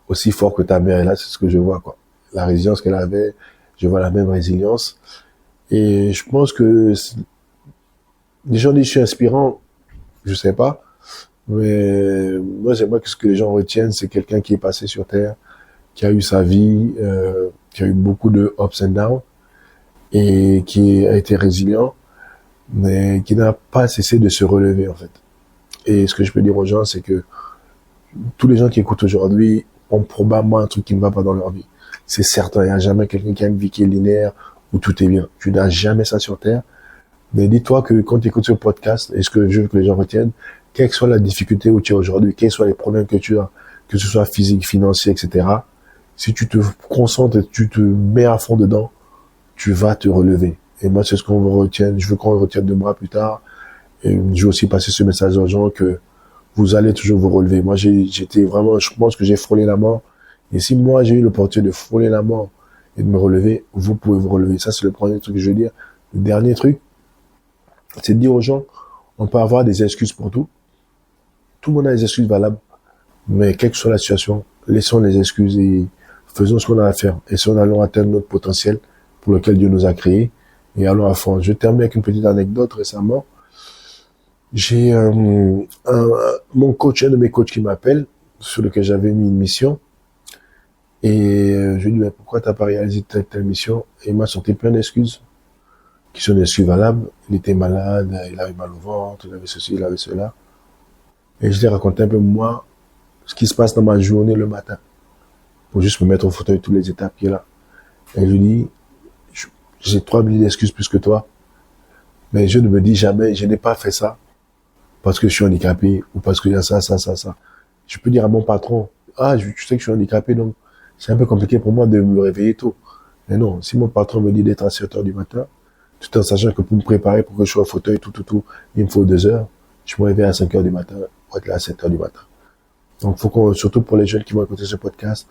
aussi fort que ta mère. Et là, c'est ce que je vois, quoi. La résilience qu'elle avait, je vois la même résilience. Et je pense que les gens disent que je suis inspirant, je sais pas. Mais moi, j'aimerais que ce que les gens retiennent, c'est quelqu'un qui est passé sur Terre, qui a eu sa vie, qui a eu beaucoup de ups and downs, et qui a été résilient, mais qui n'a pas cessé de se relever, en fait. Et ce que je peux dire aux gens, c'est que tous les gens qui écoutent aujourd'hui ont probablement un truc qui ne va pas dans leur vie. C'est certain, il n'y a jamais quelqu'un qui a une vie qui est linéaire, où tout est bien. Tu n'as jamais ça sur Terre. Mais dis-toi que quand tu écoutes ce podcast, et ce que je veux que les gens retiennent, quelle que soit la difficulté où tu es aujourd'hui, quels soient les problèmes que tu as, que ce soit physique, financier, etc., si tu te concentres et tu te mets à fond dedans, tu vas te relever. Et moi, c'est ce qu'on retient. Je veux qu'on retienne de moi plus tard. Et je veux aussi passer ce message aux gens que vous allez toujours vous relever. Moi, j'étais vraiment, je pense que j'ai frôlé la mort. Et si moi, j'ai eu l'opportunité de frôler la mort et de me relever, vous pouvez vous relever. Ça, c'est le premier truc que je veux dire. Le dernier truc, c'est de dire aux gens, on peut avoir des excuses pour tout. Tout le monde a des excuses valables. Mais quelle que soit la situation, laissons les excuses et faisons ce qu'on a à faire. Et si on allons atteindre notre potentiel pour lequel Dieu nous a créés, et allons à fond. Je termine avec une petite anecdote récemment. J'ai mon coach, un de mes coachs qui m'appelle, sur lequel j'avais mis une mission. Et je lui dis, mais pourquoi t'as pas réalisé telle mission? Et il m'a sorti plein d'excuses, qui sont des excuses valables. Il était malade, il avait mal au ventre, il avait ceci, il avait cela. Et je lui ai raconté un peu, moi, ce qui se passe dans ma journée le matin, pour juste me mettre au fauteuil toutes les étapes qu'il y a là. Et je lui dis, j'ai 3 milliers d'excuses plus que toi, mais je ne me dis jamais, je n'ai pas fait ça parce que je suis handicapé ou parce qu'il y a ça. Je peux dire à mon patron, tu sais que je suis handicapé, donc c'est un peu compliqué pour moi de me réveiller tôt. Mais non, si mon patron me dit d'être à 7 heures du matin, tout en sachant que pour me préparer pour que je sois au fauteuil, il me faut 2 heures, je me réveille à 5 heures du matin, pour être là à 7 heures du matin. Donc, surtout pour les jeunes qui vont écouter ce podcast,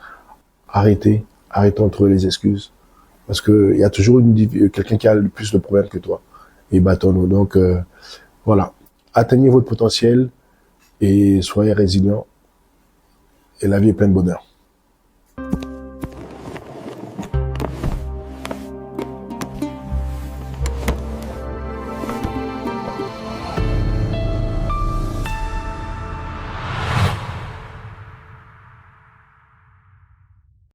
arrêtons de trouver les excuses. Parce que il y a toujours quelqu'un qui a le plus de problèmes que toi. Et battons-nous. Donc, voilà. Atteignez votre potentiel et soyez résilients. Et la vie est pleine de bonheur.